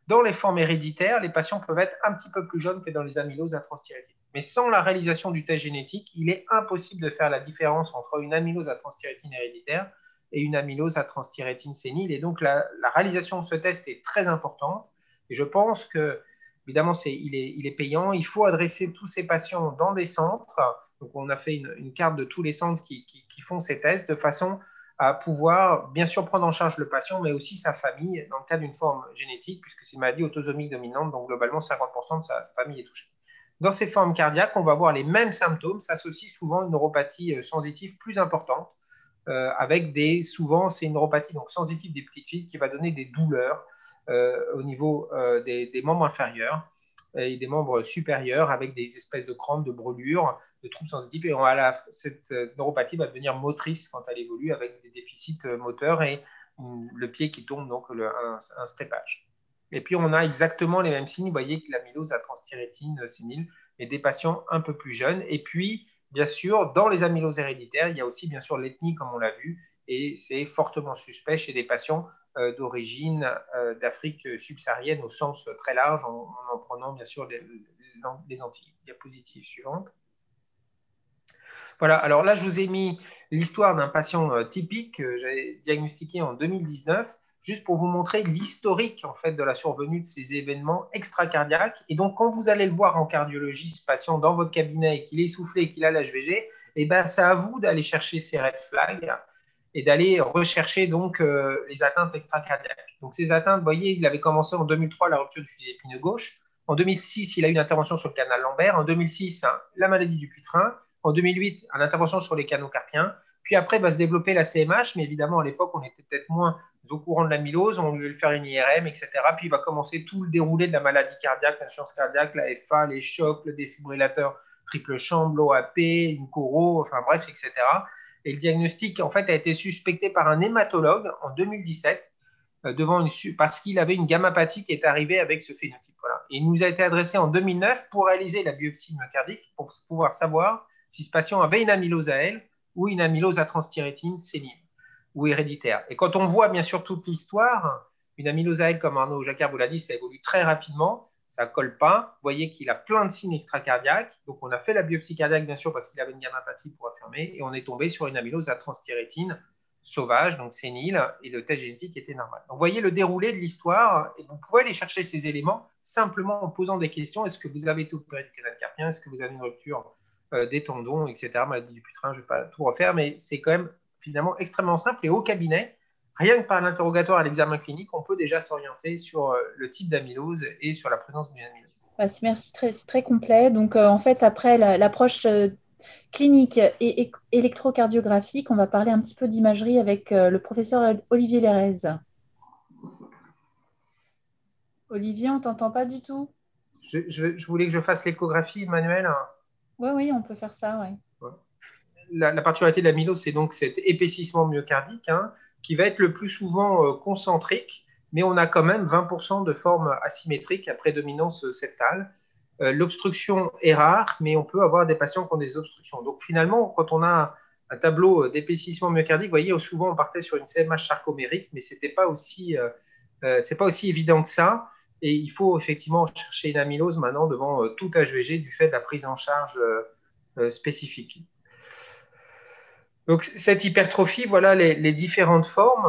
Dans les formes héréditaires, les patients peuvent être un petit peu plus jeunes que dans les amyloses à transthyrétine. Mais sans la réalisation du test génétique, il est impossible de faire la différence entre une amylose à transthyrétine héréditaire et une amylose à transthyrétine sénile. Et donc, la réalisation de ce test est très importante. Et je pense que, évidemment, il est payant. Il faut adresser tous ces patients dans des centres. Donc, on a fait une carte de tous les centres qui font ces tests de façon à pouvoir bien sûr prendre en charge le patient, mais aussi sa famille dans le cas d'une forme génétique, puisque c'est une maladie autosomique dominante, donc globalement 50% de sa famille est touchée. Dans ces formes cardiaques, on va voir les mêmes symptômes, s'associe souvent une neuropathie sensitive plus importante, avec souvent c'est une neuropathie donc sensitive des petites filles qui va donner des douleurs au niveau des membres inférieurs et des membres supérieurs avec des espèces de crampes, de brûlures, de troubles sensitifs. Et cette neuropathie va devenir motrice quand elle évolue avec des déficits moteurs et le pied qui tombe, donc un strépage. Et puis, on a exactement les mêmes signes. Vous voyez que l'amylose à transthyrétine sénile et des patients un peu plus jeunes. Et puis, bien sûr, dans les amyloses héréditaires, il y a aussi, bien sûr, l'ethnie, comme on l'a vu, et c'est fortement suspect chez des patients d'origine d'Afrique subsaharienne au sens très large, en prenant, bien sûr, les Antilles. Diapositive suivante. Voilà, alors là, je vous ai mis l'histoire d'un patient typique que j'ai diagnostiqué en 2019, juste pour vous montrer l'historique en fait de la survenue de ces événements extracardiaques. Et donc, quand vous allez le voir en cardiologie, ce patient dans votre cabinet et qu'il est essoufflé et qu'il a l'HVG, eh ben, c'est à vous d'aller chercher ces red flags et d'aller rechercher donc les atteintes extracardiaques. Donc, ces atteintes, vous voyez, il avait commencé en 2003 la rupture du fusil épineux gauche. En 2006, il a eu une intervention sur le canal lombaire. En 2006, la maladie du Dupuytren. En 2008, une intervention sur les canaux carpiens. Puis après, va se développer la CMH, mais évidemment, à l'époque, on était peut-être moins au courant de l'amylose, on devait faire une IRM, etc. Puis il va commencer tout le déroulé de la maladie cardiaque, l'insuffisance cardiaque, la FA, les chocs, le défibrillateur triple chambre, l'OAP, une coro, enfin bref, etc. Et le diagnostic, en fait, a été suspecté par un hématologue en 2017 parce qu'il avait une gammapathie qui est arrivée avec ce phénotype. Voilà. Et il nous a été adressé en 2009 pour réaliser la biopsie myocardique, pour pouvoir savoir si ce patient avait une amylose à elle ou une amylose à transthyrétine sénile ou héréditaire. Et quand on voit bien sûr toute l'histoire, une amylose à elle, comme Arnaud Jacquard vous l'a dit, ça évolue très rapidement, ça ne colle pas. Vous voyez qu'il a plein de signes extracardiaques. Donc on a fait la biopsie cardiaque bien sûr parce qu'il avait une gammapathie pour affirmer et on est tombé sur une amylose à transthyrétine sauvage, donc sénile, et le test génétique était normal. Donc, vous voyez le déroulé de l'histoire, et vous pouvez aller chercher ces éléments simplement en posant des questions. Est-ce que vous avez été opéré du canal carpien? Est-ce que vous avez une rupture des tendons, etc. Maladie du Dupuytren, je ne vais pas tout refaire, mais c'est quand même finalement extrêmement simple. Et au cabinet, rien que par l'interrogatoire à l'examen clinique, on peut déjà s'orienter sur le type d'amylose et sur la présence d'une amylose. Merci, c'est très complet. Donc, en fait, après l'approche clinique et électrocardiographique, on va parler un petit peu d'imagerie avec le professeur Olivier Lérez. Olivier, on ne t'entend pas du tout. Je voulais que je fasse l'échographie, Emmanuel. Oui, on peut faire ça, oui. Ouais. La particularité de l'amylose, c'est donc cet épaississement myocardique qui va être le plus souvent concentrique, mais on a quand même 20% de formes asymétriques à prédominance septale. L'obstruction est rare, mais on peut avoir des patients qui ont des obstructions. Donc finalement, quand on a un tableau d'épaississement myocardique, vous voyez, souvent on partait sur une CMH sarcomérique, mais ce n'est pas aussi évident que ça. Et il faut effectivement chercher une amylose maintenant devant tout HVG du fait de la prise en charge spécifique. Donc, cette hypertrophie, voilà les différentes formes,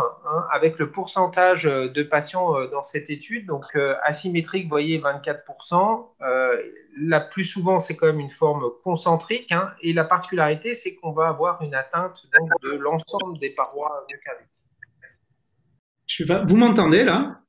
avec le pourcentage de patients dans cette étude. Donc, asymétrique, vous voyez, 24%. La plus souvent, c'est quand même une forme concentrique. Et la particularité, c'est qu'on va avoir une atteinte donc, de l'ensemble des parois myocardiques. Vous m'entendez là?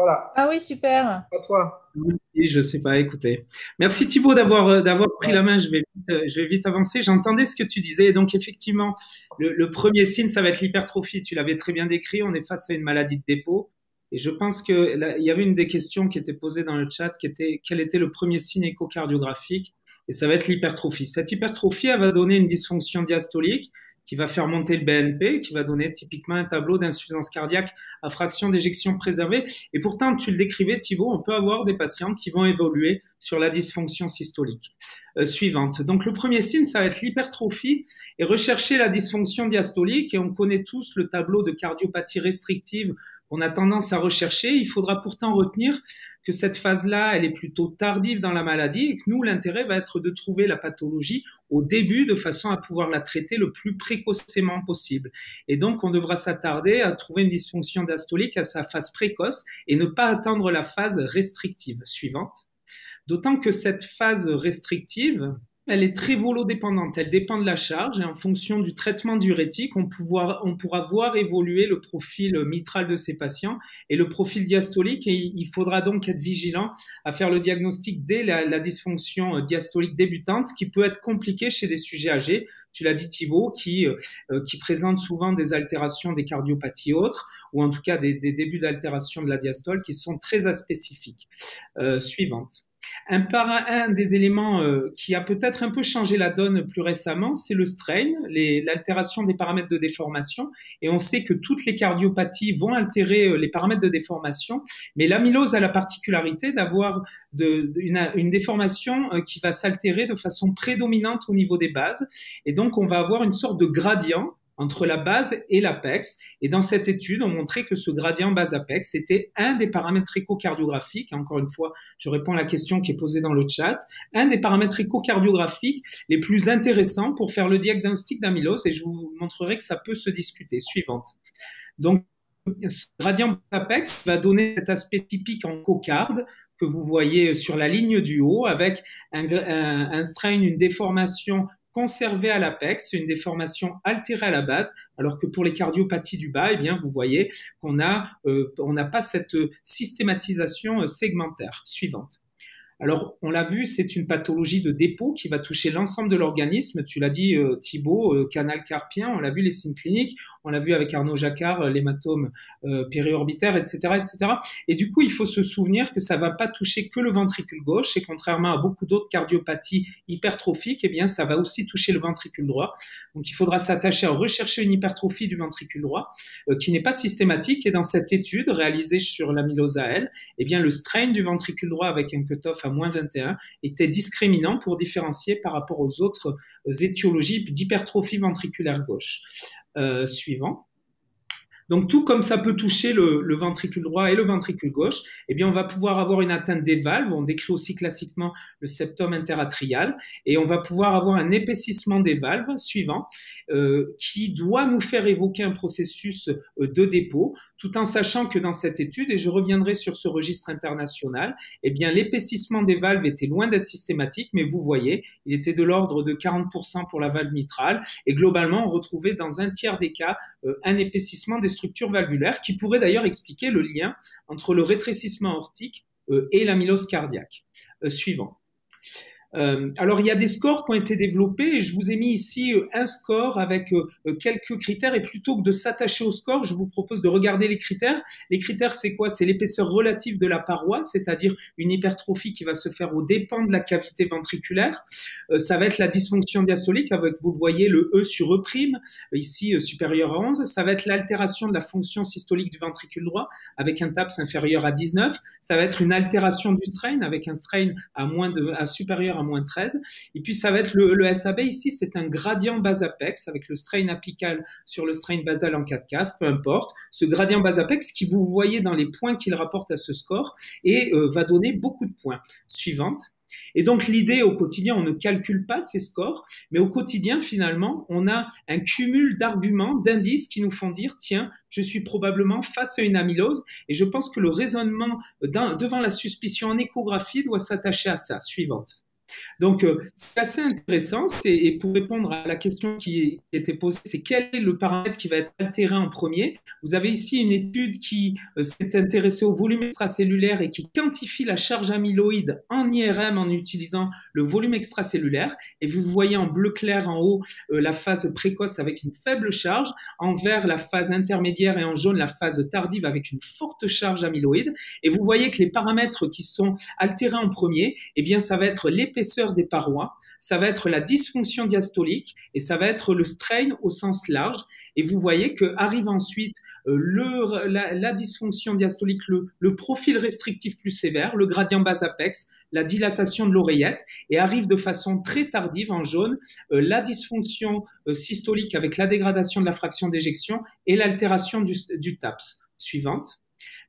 Voilà, Ah oui, super. à toi. Oui, je sais pas, écoutez. Merci Thibaut d'avoir pris la main. Je vais vite avancer. J'entendais ce que tu disais. Et donc, effectivement, le premier signe, ça va être l'hypertrophie. Tu l'avais très bien décrit. On est face à une maladie de dépôt. Et je pense que il y avait une des questions qui était posée dans le chat qui était quel était le premier signe échocardiographique? Et ça va être l'hypertrophie. Cette hypertrophie, elle va donner une dysfonction diastolique qui va faire monter le BNP, qui va donner typiquement un tableau d'insuffisance cardiaque à fraction d'éjection préservée. Et pourtant, tu le décrivais, Thibaut, on peut avoir des patients qui vont évoluer sur la dysfonction systolique suivante. Donc, le premier signe, ça va être l'hypertrophie et rechercher la dysfonction diastolique. Et on connaît tous le tableau de cardiopathie restrictive qu'on a tendance à rechercher. Il faudra pourtant retenir que cette phase-là, elle est plutôt tardive dans la maladie et que nous, l'intérêt va être de trouver la pathologie au début de façon à pouvoir la traiter le plus précocement possible. Et donc, on devra s'attarder à trouver une dysfonction diastolique à sa phase précoce et ne pas attendre la phase restrictive suivante. D'autant que cette phase restrictive, elle est très volodépendante, elle dépend de la charge et en fonction du traitement diurétique, on pourra voir évoluer le profil mitral de ces patients et le profil diastolique et il faudra donc être vigilant à faire le diagnostic dès la dysfonction diastolique débutante, ce qui peut être compliqué chez des sujets âgés. Tu l'as dit Thibaut, qui présentent souvent des altérations des cardiopathies autres ou en tout cas des débuts d'altération de la diastole qui sont très aspécifiques. Suivante. Un des éléments qui a peut-être un peu changé la donne plus récemment, c'est le strain, l'altération des paramètres de déformation. Et on sait que toutes les cardiopathies vont altérer les paramètres de déformation, mais l'amylose a la particularité d'avoir une déformation qui va s'altérer de façon prédominante au niveau des bases. Et donc, on va avoir une sorte de gradient entre la base et l'apex. Et dans cette étude, on montrait que ce gradient base-apex était un des paramètres échocardiographiques. Encore une fois, je réponds à la question qui est posée dans le chat. Un des paramètres échocardiographiques les plus intéressants pour faire le diagnostic d'amylose. Et je vous montrerai que ça peut se discuter. Suivante. Donc, ce gradient base-apex va donner cet aspect typique en cocarde que vous voyez sur la ligne du haut avec un strain, une déformation conservée à l'apex, une déformation altérée à la base, alors que pour les cardiopathies du bas, eh bien, vous voyez qu'on n'a pas cette systématisation segmentaire. Suivante. Alors, on l'a vu, c'est une pathologie de dépôt qui va toucher l'ensemble de l'organisme. Tu l'as dit, Thibaut, canal carpien, on l'a vu les signes cliniques, on l'a vu avec Arnaud Jacquard, l'hématome périorbitaire, etc., etc. Et du coup, il faut se souvenir que ça va pas toucher que le ventricule gauche et contrairement à beaucoup d'autres cardiopathies hypertrophiques, eh bien, ça va aussi toucher le ventricule droit. Donc, il faudra s'attacher à rechercher une hypertrophie du ventricule droit qui n'est pas systématique. Et dans cette étude réalisée sur l'amylose AL, eh bien, le strain du ventricule droit avec un cutoff à moins 21 était discriminant pour différencier par rapport aux autres étiologies d'hypertrophie ventriculaire gauche. Suivant. Donc, tout comme ça peut toucher le ventricule droit et le ventricule gauche, eh bien, on va pouvoir avoir une atteinte des valves. On décrit aussi classiquement le septum interatrial et on va pouvoir avoir un épaississement des valves suivant qui doit nous faire évoquer un processus de dépôt, tout en sachant que dans cette étude, et je reviendrai sur ce registre international, eh bien, l'épaississement des valves était loin d'être systématique, mais vous voyez, il était de l'ordre de 40% pour la valve mitrale et globalement, on retrouvait dans un tiers des cas un épaississement des structures valvulaires qui pourrait d'ailleurs expliquer le lien entre le rétrécissement aortique et l'amylose cardiaque. Suivant. Alors, il y a des scores qui ont été développés et je vous ai mis ici un score avec quelques critères et plutôt que de s'attacher au score, je vous propose de regarder les critères. Les critères, c'est quoi? C'est l'épaisseur relative de la paroi, c'est-à-dire une hypertrophie qui va se faire aux dépens de la cavité ventriculaire. Ça va être la dysfonction diastolique avec, vous le voyez, le E sur E', ici supérieur à 11. Ça va être l'altération de la fonction systolique du ventricule droit avec un TAPS inférieur à 19. Ça va être une altération du strain avec un strain à supérieur à moins 13. Et puis, ça va être le SAB ici, c'est un gradient base-apex avec le strain apical sur le strain basal en 4-4, peu importe. Ce gradient base-apex qui vous voyez dans les points qu'il rapporte à ce score et va donner beaucoup de points. Suivante. Et donc, l'idée au quotidien, on ne calcule pas ces scores, mais au quotidien, finalement, on a un cumul d'arguments, d'indices qui nous font dire, tiens, je suis probablement face à une amylose. Et je pense que le raisonnement devant la suspicion en échographie doit s'attacher à ça. Suivante. Donc, c'est assez intéressant. Et pour répondre à la question qui était posée, c'est quel est le paramètre qui va être altéré en premier? Vous avez ici une étude qui s'est intéressée au volume extracellulaire et qui quantifie la charge amyloïde en IRM en utilisant le volume extracellulaire. Et vous voyez en bleu clair en haut la phase précoce avec une faible charge, en vert la phase intermédiaire et en jaune la phase tardive avec une forte charge amyloïde. Et vous voyez que les paramètres qui sont altérés en premier, eh bien, ça va être l'épaisseur des parois, ça va être la dysfonction diastolique et ça va être le strain au sens large. Et vous voyez que arrive ensuite la dysfonction diastolique, le profil restrictif plus sévère, le gradient bas-apex, la dilatation de l'oreillette, et arrive de façon très tardive en jaune la dysfonction systolique avec la dégradation de la fraction d'éjection et l'altération du TAPS. Suivante.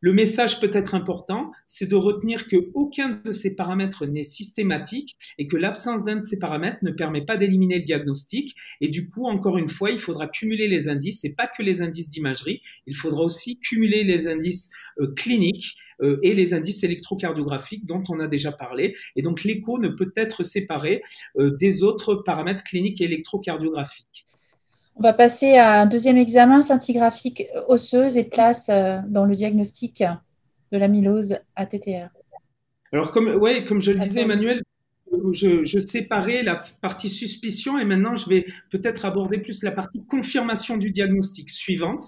Le message peut être important, c'est de retenir qu'aucun de ces paramètres n'est systématique et que l'absence d'un de ces paramètres ne permet pas d'éliminer le diagnostic. Et du coup, encore une fois, il faudra cumuler les indices, et pas que les indices d'imagerie, il faudra aussi cumuler les indices cliniques et les indices électrocardiographiques dont on a déjà parlé. Et donc, l'écho ne peut être séparé des autres paramètres cliniques et électrocardiographiques. On va passer à un deuxième examen, scintigraphie osseuse et place dans le diagnostic de l'amylose ATTR. Alors, comme je le disais, Emmanuel, je séparais la partie suspicion et maintenant, je vais peut-être aborder plus la partie confirmation du diagnostic suivante.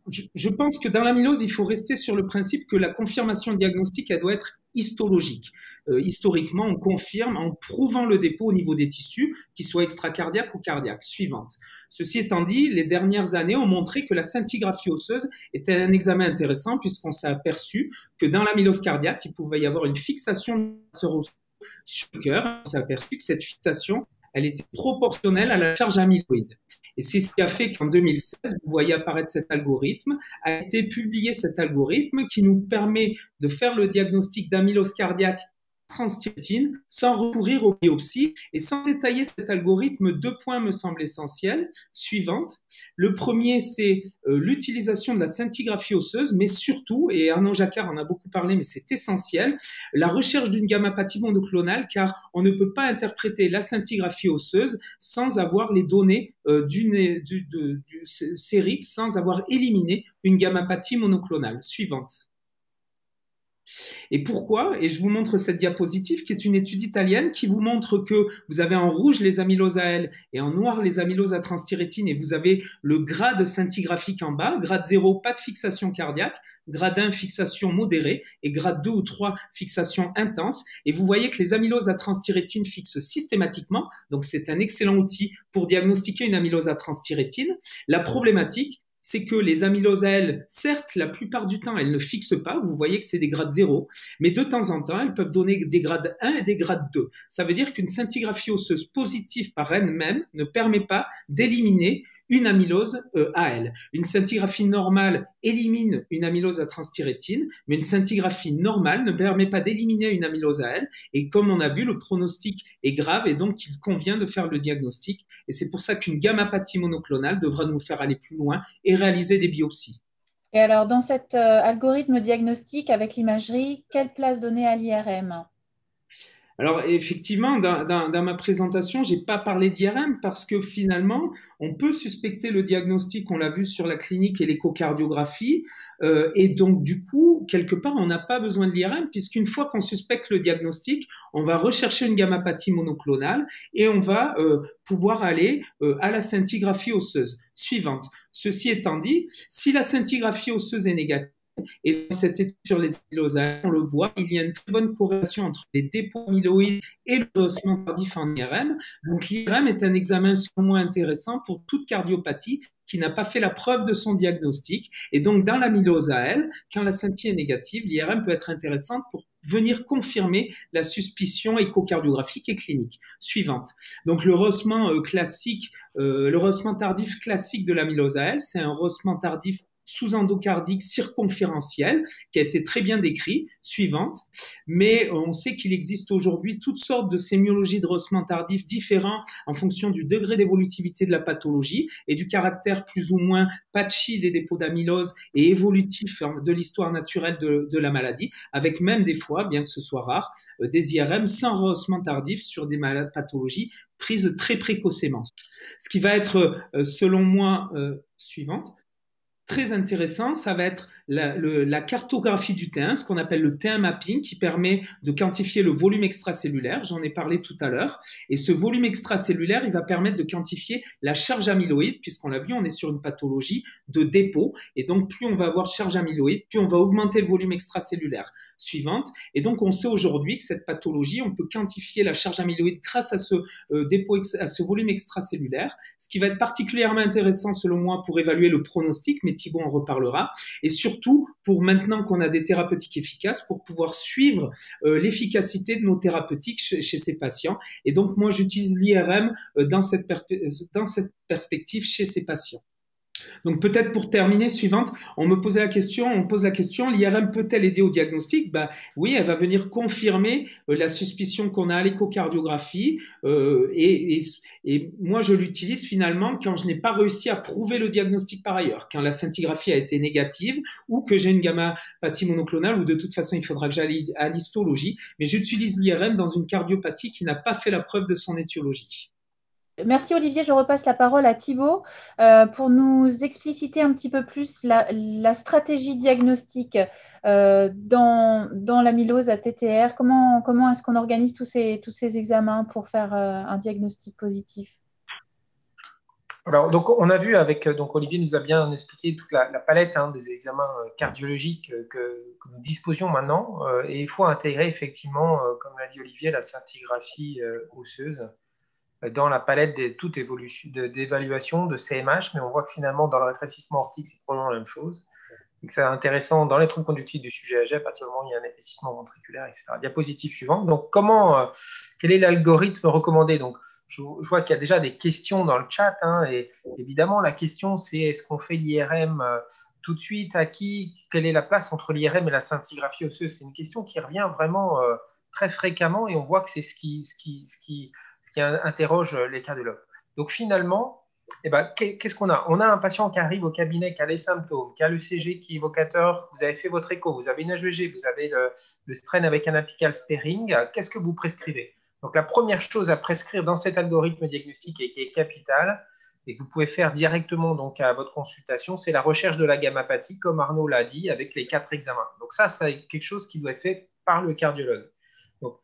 Je pense que dans l'amylose, il faut rester sur le principe que la confirmation diagnostique, elle doit être histologique. Historiquement, on confirme en prouvant le dépôt au niveau des tissus, qu'ils soient extracardiaques ou cardiaques. Suivante. Ceci étant dit, les dernières années ont montré que la scintigraphie osseuse était un examen intéressant puisqu'on s'est aperçu que dans l'amylose cardiaque, il pouvait y avoir une fixation sur le cœur. On s'est aperçu que cette fixation, elle était proportionnelle à la charge amyloïde. Et c'est ce qui a fait qu'en 2016, vous voyez apparaître cet algorithme, a été publié cet algorithme qui nous permet de faire le diagnostic d'amylose cardiaque transthyrétine sans recourir aux biopsies. Et sans détailler cet algorithme, 2 points me semblent essentiels. Suivante. Le premier, c'est l'utilisation de la scintigraphie osseuse, mais surtout, et Arnaud Jacquard en a beaucoup parlé, mais c'est essentiel, la recherche d'une gammapathie monoclonale, car on ne peut pas interpréter la scintigraphie osseuse sans avoir les données du sérique, sans avoir éliminé une gammapathie monoclonale. Suivante. Et pourquoi? Et je vous montre cette diapositive qui est une étude italienne qui vous montre que vous avez en rouge les amyloses AL et en noir les amyloses à transthyrétine et vous avez le grade scintigraphique en bas, grade 0, pas de fixation cardiaque, grade 1, fixation modérée et grade 2 ou 3, fixation intense. Et vous voyez que les amyloses à transthyrétine fixent systématiquement, donc c'est un excellent outil pour diagnostiquer une amylose à transthyrétine. La problématique, c'est que les amyloses AL, certes, la plupart du temps, elles ne fixent pas. Vous voyez que c'est des grades 0, mais de temps en temps, elles peuvent donner des grades 1 et des grades 2. Ça veut dire qu'une scintigraphie osseuse positive par elle-même ne permet pas d'éliminer une amylose AL. Une scintigraphie normale élimine une amylose à transthyrétine, mais une scintigraphie normale ne permet pas d'éliminer une amylose AL. Et comme on a vu, le pronostic est grave et donc il convient de faire le diagnostic. Et c'est pour ça qu'une gammapathie monoclonale devra nous faire aller plus loin et réaliser des biopsies. Et alors, dans cet algorithme diagnostique avec l'imagerie, quelle place donner à l'IRM ? Alors effectivement, dans ma présentation, j'ai pas parlé d'IRM parce que finalement, on peut suspecter le diagnostic, on l'a vu sur la clinique et l'échocardiographie, et donc du coup, quelque part, on n'a pas besoin de l'IRM puisqu'une fois qu'on suspecte le diagnostic, on va rechercher une gammapathie monoclonale et on va pouvoir aller à la scintigraphie osseuse. Suivante. Ceci étant dit, si la scintigraphie osseuse est négative, et dans cette étude sur les amyloses AL, on le voit, il y a une très bonne corrélation entre les dépôts amyloïdes et le rehaussement tardif en IRM. Donc l'IRM est un examen selon moi intéressant pour toute cardiopathie qui n'a pas fait la preuve de son diagnostic. Et donc dans l'amylose AL, quand la scintille est négative, l'IRM peut être intéressante pour venir confirmer la suspicion échocardiographique et clinique. Suivante. Donc le rehaussement classique, le rehaussement tardif classique de l'amylose AL, c'est un rehaussement tardif sous-endocardique circonférentielle qui a été très bien décrit, suivante. Mais on sait qu'il existe aujourd'hui toutes sortes de sémiologies de rehaussement tardif différents en fonction du degré d'évolutivité de la pathologie et du caractère plus ou moins patchy des dépôts d'amylose et évolutif de l'histoire naturelle de la maladie, avec même des fois, bien que ce soit rare, des IRM sans rehaussement tardif sur des pathologies prises très précocement. Ce qui va être, selon moi, suivante, très intéressant, ça va être la cartographie du T1, ce qu'on appelle le T1 mapping, qui permet de quantifier le volume extracellulaire. J'en ai parlé tout à l'heure. Et ce volume extracellulaire, il va permettre de quantifier la charge amyloïde, puisqu'on l'a vu, on est sur une pathologie de dépôt. Et donc, plus on va avoir de charge amyloïde, plus on va augmenter le volume extracellulaire. Suivante. Et donc, on sait aujourd'hui que cette pathologie, on peut quantifier la charge amyloïde grâce à ce dépôt, à ce volume extracellulaire, ce qui va être particulièrement intéressant, selon moi, pour évaluer le pronostic, mais Thibaut en reparlera, et surtout pour maintenant qu'on a des thérapeutiques efficaces, pour pouvoir suivre l'efficacité de nos thérapeutiques chez ces patients. Et donc, moi, j'utilise l'IRM dans cette perspective chez ces patients. Donc peut-être pour terminer, suivante, on pose la question, l'IRM peut-elle aider au diagnostic? Oui, elle va venir confirmer la suspicion qu'on a à l'échocardiographie et moi je l'utilise finalement quand je n'ai pas réussi à prouver le diagnostic par ailleurs, quand la scintigraphie a été négative ou que j'ai une gammapathie monoclonale ou de toute façon il faudra que j'aille à l'histologie, mais j'utilise l'IRM dans une cardiopathie qui n'a pas fait la preuve de son étiologie. Merci Olivier, je repasse la parole à Thibaut pour nous expliciter un petit peu plus la stratégie diagnostique dans l'amylose à TTR. Comment est-ce qu'on organise tous ces examens pour faire un diagnostic positif? Alors, donc, on a vu donc Olivier nous a bien expliqué toute la palette des examens cardiologiques que nous disposions maintenant. Et il faut intégrer effectivement, comme l'a dit Olivier, la scintigraphie osseuse dans la palette toute d'évaluation de CMH, mais on voit que finalement, dans le rétrécissement aortique, c'est probablement la même chose. Et que c'est intéressant dans les troubles conductifs du sujet âgé, à partir du moment où il y a un épaississement ventriculaire, etc. Diapositive suivante. Donc, quel est l'algorithme recommandé? Donc, je vois qu'il y a déjà des questions dans le chat. Et évidemment, la question, c'est est-ce qu'on fait l'IRM tout de suite? À qui? Quelle est la place entre l'IRM et la scintigraphie osseuse? C'est une question qui revient vraiment très fréquemment et on voit que c'est ce qui interroge les cardiologues. Donc finalement, qu'est-ce qu'on a? On a un patient qui arrive au cabinet, qui a les symptômes, qui a l'ECG qui est évocateur, vous avez fait votre écho, vous avez une HEG, vous avez le strain avec un apical sparing. Qu'est-ce que vous prescrivez? Donc la première chose à prescrire dans cet algorithme diagnostique et qui est capital, et que vous pouvez faire directement donc, à votre consultation, c'est la recherche de la gammapathie, comme Arnaud l'a dit, avec les 4 examens. Donc ça, c'est quelque chose qui doit être fait par le cardiologue. Donc,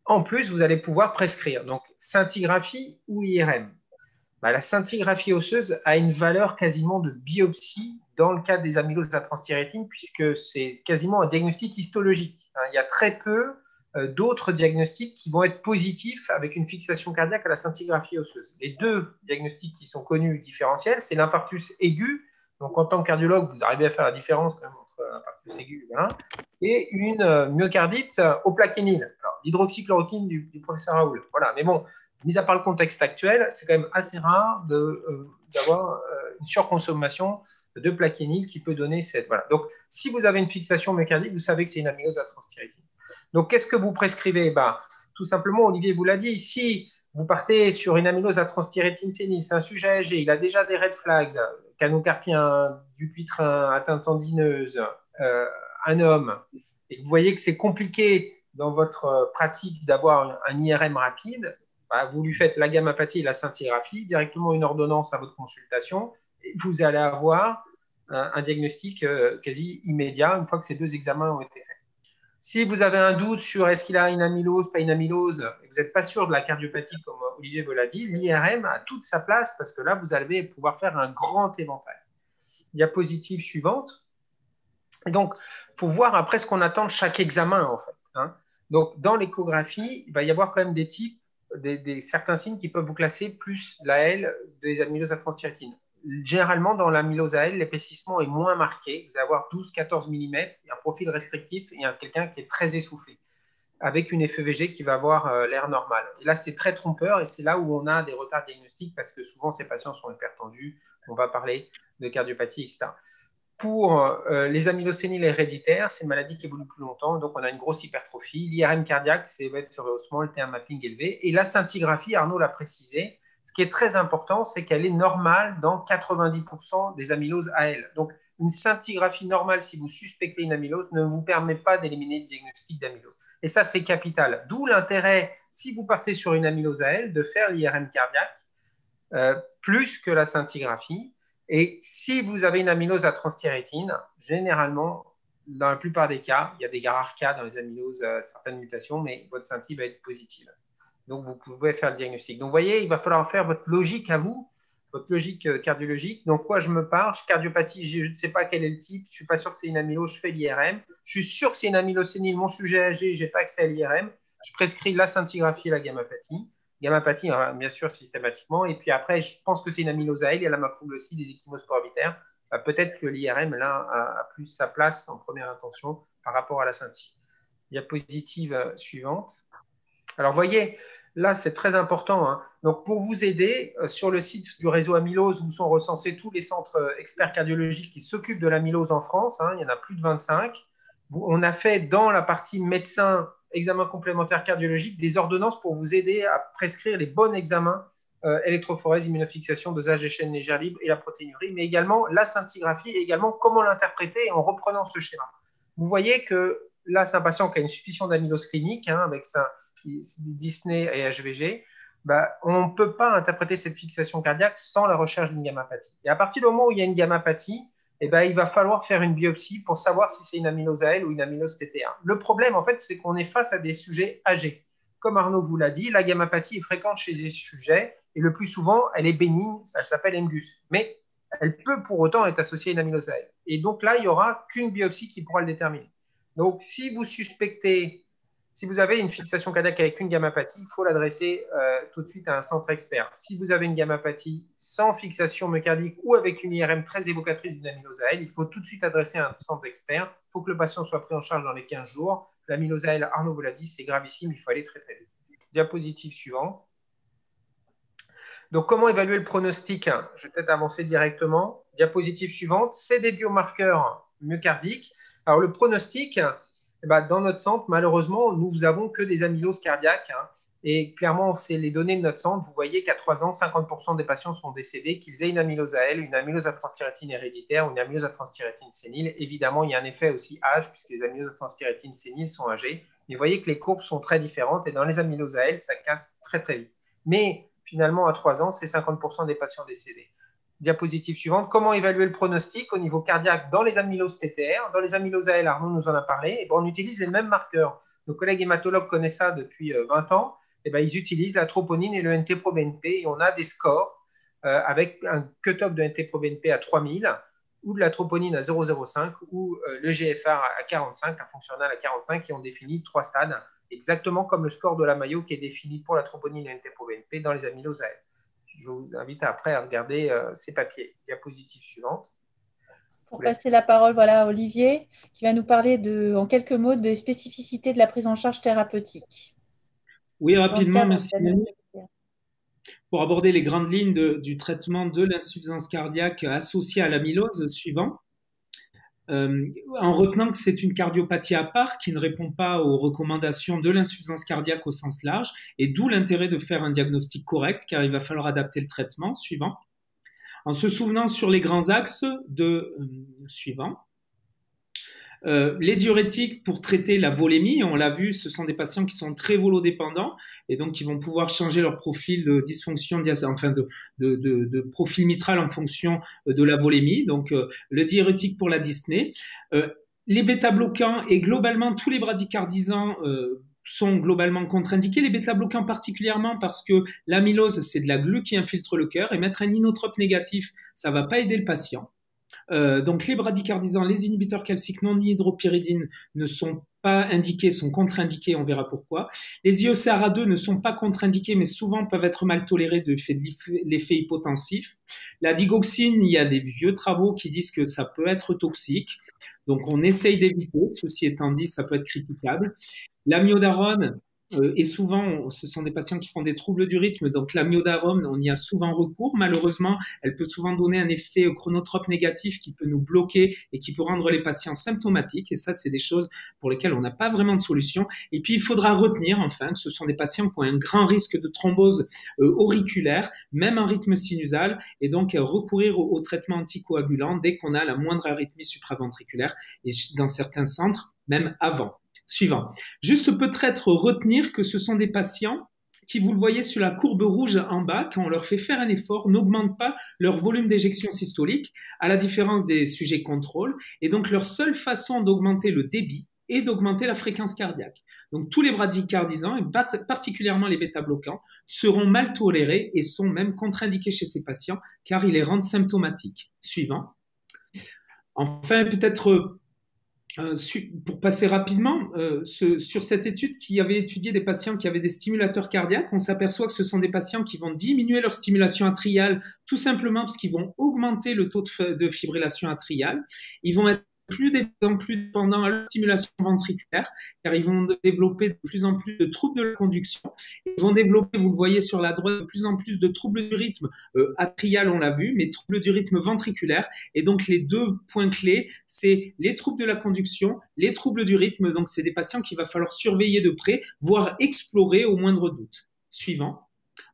en plus, vous allez pouvoir prescrire. Donc, scintigraphie ou IRM. La scintigraphie osseuse a une valeur quasiment de biopsie dans le cadre des amyloses à transthyrétine, puisque c'est quasiment un diagnostic histologique. Il y a très peu d'autres diagnostics qui vont être positifs avec une fixation cardiaque à la scintigraphie osseuse. Les deux diagnostics qui sont connus différentiels, c'est l'infarctus aigu. Donc, en tant que cardiologue, vous arrivez à faire la différence quand même entre l'infarctus aigu et une myocardite au plaquenil. Alors, l'hydroxychloroquine du professeur Raoul. Voilà, mais bon, mis à part le contexte actuel, c'est quand même assez rare d'avoir une surconsommation de plaquenil qui peut donner cette… Voilà. Donc, si vous avez une fixation myocardique, vous savez que c'est une amylose à transthyrétine. Donc, qu'est-ce que vous prescrivez? Tout simplement, Olivier vous l'a dit, si vous partez sur une amylose à transthyrétine sénile, c'est un sujet âgé, il a déjà des red flags, canocarpien, dupuytren, atteinte tendineuse, un homme, et que vous voyez que c'est compliqué dans votre pratique d'avoir un IRM rapide, vous lui faites la gammapathie et la scintigraphie, directement une ordonnance à votre consultation, et vous allez avoir un diagnostic quasi immédiat une fois que ces deux examens ont été faits. Si vous avez un doute sur est-ce qu'il a une amylose, pas une amylose, et vous n'êtes pas sûr de la cardiopathie, comme Olivier vous l'a dit, l'IRM a toute sa place parce que là, vous allez pouvoir faire un grand éventail. Diapositive suivante. Et donc, il faut voir après ce qu'on attend de chaque examen, en fait. Donc, dans l'échographie, il va y avoir quand même des types, certains signes qui peuvent vous classer plus la L des amyloses à transthyrétine. Généralement, dans l'amylose à L, l'épaississement est moins marqué. Vous allez avoir 12-14 mm, et un profil restrictif et quelqu'un qui est très essoufflé, avec une FEVG qui va avoir l'air normal. Et là, c'est très trompeur et c'est là où on a des retards diagnostiques parce que souvent, ces patients sont hypertendus. On va parler de cardiopathie, etc. pour les amyloséniles héréditaires, c'est une maladie qui évolue plus longtemps, donc on a une grosse hypertrophie. L'IRM cardiaque, c'est être sur rehaussement, le T1 mapping élevé. Et la scintigraphie, Arnaud l'a précisé, ce qui est très important, c'est qu'elle est normale dans 90% des amyloses AL. Donc, une scintigraphie normale, si vous suspectez une amylose, ne vous permet pas d'éliminer le diagnostic d'amylose. Et ça, c'est capital. D'où l'intérêt, si vous partez sur une amylose AL, de faire l'IRM cardiaque plus que la scintigraphie. Et si vous avez une amylose à transthyrétine, généralement, dans la plupart des cas, il y a des rares cas dans les amyloses, certaines mutations, mais votre scinti va être positive. Donc, vous pouvez faire le diagnostic. Donc, vous voyez, il va falloir faire votre logique à vous, votre logique cardiologique. Donc, quoi, je me pars, cardiopathie, je ne sais pas quel est le type, je ne suis pas sûr que c'est une amylose, je fais l'IRM. Je suis sûr que c'est une amylosénile, mon sujet est âgé, je n'ai pas accès à l'IRM. Je prescris la scintigraphie et la gammapathie. Gammapathie, bien sûr, systématiquement. Et puis après, je pense que c'est une amylose AL, il y a la macroglosside, les ecchymoses orbitaires. Peut-être que l'IRM, là, a plus sa place en première intention par rapport à la scinti. Diapositive suivante. Alors, voyez, là, c'est très important. Hein. Donc, pour vous aider, sur le site du réseau amylose, où sont recensés tous les centres experts cardiologiques qui s'occupent de l'amylose en France, hein, il y en a plus de 25. On a fait dans la partie médecin, examen complémentaire cardiologique, des ordonnances pour vous aider à prescrire les bons examens électrophorèse, immunofixation, dosage des chaînes légères libres et la protéinurie, mais également la scintigraphie et également comment l'interpréter en reprenant ce schéma. Vous voyez que là, c'est un patient qui a une suspicion d'amylose clinique, hein, avec Disney et HVG. On ne peut pas interpréter cette fixation cardiaque sans la recherche d'une gammapathie. Et à partir du moment où il y a une gammapathie, il va falloir faire une biopsie pour savoir si c'est une amylose AL ou une amylose TTA. Le problème, en fait, c'est qu'on est face à des sujets âgés. Comme Arnaud vous l'a dit, la gammapathie est fréquente chez les sujets et le plus souvent, elle est bénigne, elle s'appelle MGUS. Mais elle peut pour autant être associée à une amylose AL. Et donc là, il n'y aura qu'une biopsie qui pourra le déterminer. Donc, si vous suspectez, si vous avez une fixation cardiaque avec une gammapathie, il faut l'adresser tout de suite à un centre expert. Si vous avez une gammapathie sans fixation myocardique ou avec une IRM très évocatrice d'une amylose AL, il faut tout de suite adresser à un centre expert. Il faut que le patient soit pris en charge dans les 15 jours. L'amylose AL, Arnaud vous l'a dit, c'est gravissime, il faut aller très très vite. Diapositive suivante. Donc, comment évaluer le pronostic? Je vais peut-être avancer directement. Diapositive suivante, c'est des biomarqueurs myocardiques. Alors, le pronostic, dans notre centre, malheureusement, nous n'avons que des amyloses cardiaques. Hein, et clairement, c'est les données de notre centre. Vous voyez qu'à 3 ans, 50% des patients sont décédés, qu'ils aient une amylose AL, une amylose à transthyrétine héréditaire ou une amylose à transthyrétine sénile. Évidemment, il y a un effet aussi âge, puisque les amyloses à transthyrétine séniles sont âgées. Mais vous voyez que les courbes sont très différentes. Et dans les amyloses AL, ça casse très, très vite. Mais finalement, à 3 ans, c'est 50% des patients décédés. Diapositive suivante, comment évaluer le pronostic au niveau cardiaque dans les amyloses TTR? Dans les amyloses AL, Arnaud nous en a parlé, et on utilise les mêmes marqueurs. Nos collègues hématologues connaissent ça depuis 20 ans. Ils utilisent la troponine et le NT-proBNP, et on a des scores avec un cut-off de NT-proBNP à 3000, ou de la troponine à 0,05, ou le GFR à 45, la fonctionnelle à 45, et on définit 3 stades, exactement comme le score de la Mayo qui est défini pour la troponine et NT-proBNP dans les amyloses AL. Je vous invite après à regarder ces papiers. Diapositive suivante. Pour passer la parole à Olivier, qui va nous parler en quelques mots des spécificités de la prise en charge thérapeutique. Oui, rapidement, merci. Pour aborder les grandes lignes du traitement de l'insuffisance cardiaque associée à l'amylose suivant, en retenant que c'est une cardiopathie à part qui ne répond pas aux recommandations de l'insuffisance cardiaque au sens large, et d'où l'intérêt de faire un diagnostic correct, car il va falloir adapter le traitement suivant. En se souvenant sur les grands axes suivants. Les diurétiques pour traiter la volémie, on l'a vu, ce sont des patients qui sont très volodépendants et donc qui vont pouvoir changer leur profil de dysfonction, de profil mitral en fonction de la volémie. Donc, le diurétique pour la dyspnée. Les bêta-bloquants et globalement tous les bradycardisants sont globalement contre-indiqués. Les bêta-bloquants particulièrement parce que l'amylose, c'est de la glu qui infiltre le cœur et mettre un inotrope négatif, ça va pas aider le patient. Donc les bradycardisants, les inhibiteurs calciques non hydropyridine ne sont pas indiqués, sont contre-indiqués, on verra pourquoi. Les IOCRA2 ne sont pas contre-indiqués, mais souvent peuvent être mal tolérés de l'effet hypotensif. La digoxine, il y a des vieux travaux qui disent que ça peut être toxique, donc on essaye d'éviter, ceci étant dit, ça peut être critiquable. L'amiodarone, et souvent, ce sont des patients qui font des troubles du rythme, donc l'amiodarone, on y a souvent recours. Malheureusement, elle peut souvent donner un effet chronotrope négatif qui peut nous bloquer et qui peut rendre les patients symptomatiques. Et ça, c'est des choses pour lesquelles on n'a pas vraiment de solution. Et puis, il faudra retenir, enfin, que ce sont des patients qui ont un grand risque de thrombose auriculaire, même en rythme sinusal, et donc recourir au traitement anticoagulant dès qu'on a la moindre arythmie supraventriculaire, et dans certains centres, même avant. Suivant. Juste peut-être retenir que ce sont des patients qui, vous le voyez sur la courbe rouge en bas, quand on leur fait faire un effort, n'augmentent pas leur volume d'éjection systolique, à la différence des sujets contrôle. Et donc, leur seule façon d'augmenter le débit est d'augmenter la fréquence cardiaque. Donc, tous les bradycardisants, et particulièrement les bêta-bloquants, seront mal tolérés et sont même contre-indiqués chez ces patients, car ils les rendent symptomatiques. Suivant. Enfin, peut-être pour passer rapidement sur cette étude qui avait étudié des patients qui avaient des stimulateurs cardiaques, on s'aperçoit que ce sont des patients qui vont diminuer leur stimulation atriale tout simplement parce qu'ils vont augmenter le taux de fibrillation atriale. Ils vont être plus dépendants à la stimulation ventriculaire, car ils vont développer de plus en plus de troubles de la conduction. Ils vont développer, vous le voyez sur la droite, de plus en plus de troubles du rythme atrial, on l'a vu, mais troubles du rythme ventriculaire. Et donc, les deux points clés, c'est les troubles de la conduction, les troubles du rythme. Donc, c'est des patients qu'il va falloir surveiller de près, voire explorer au moindre doute. Suivant.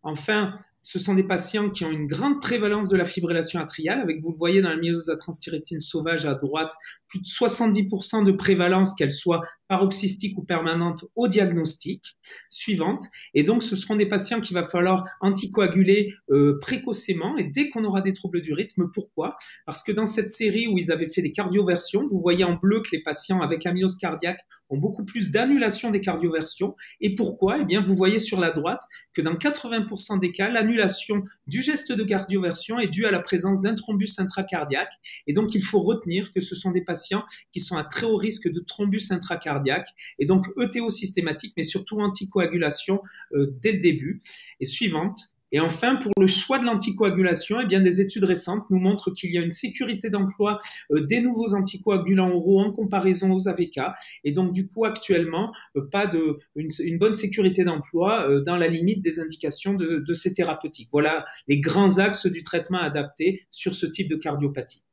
Enfin, ce sont des patients qui ont une grande prévalence de la fibrillation atriale, avec, vous le voyez dans la myose à transthyrétine sauvage à droite, plus de 70% de prévalence, qu'elle soit paroxystique ou permanente, au diagnostic. Suivante. Et donc, ce seront des patients qu'il va falloir anticoaguler précocement et dès qu'on aura des troubles du rythme. Pourquoi? Parce que dans cette série où ils avaient fait des cardioversions, vous voyez en bleu que les patients avec amylose cardiaque ont beaucoup plus d'annulation des cardioversions. Et pourquoi? Eh bien, vous voyez sur la droite que dans 80% des cas, l'annulation du geste de cardioversion est due à la présence d'un thrombus intracardiaque. Et donc, il faut retenir que ce sont des patients qui sont à très haut risque de thrombus intracardiaque. Et donc, ETO systématique, mais surtout anticoagulation dès le début. Et suivante. Et enfin, pour le choix de l'anticoagulation, eh bien, des études récentes nous montrent qu'il y a une sécurité d'emploi des nouveaux anticoagulants oraux en comparaison aux AVK. Et donc, du coup, actuellement, une bonne sécurité d'emploi dans la limite des indications de ces thérapeutiques. Voilà les grands axes du traitement adapté sur ce type de cardiopathie.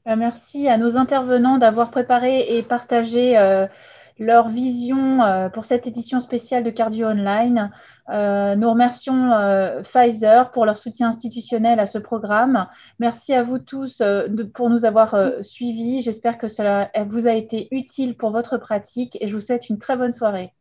Merci à nos intervenants d'avoir préparé et partagé leur vision pour cette édition spéciale de Cardio Online. Nous remercions Pfizer pour leur soutien institutionnel à ce programme. Merci à vous tous pour nous avoir suivis. J'espère que cela vous a été utile pour votre pratique et je vous souhaite une très bonne soirée.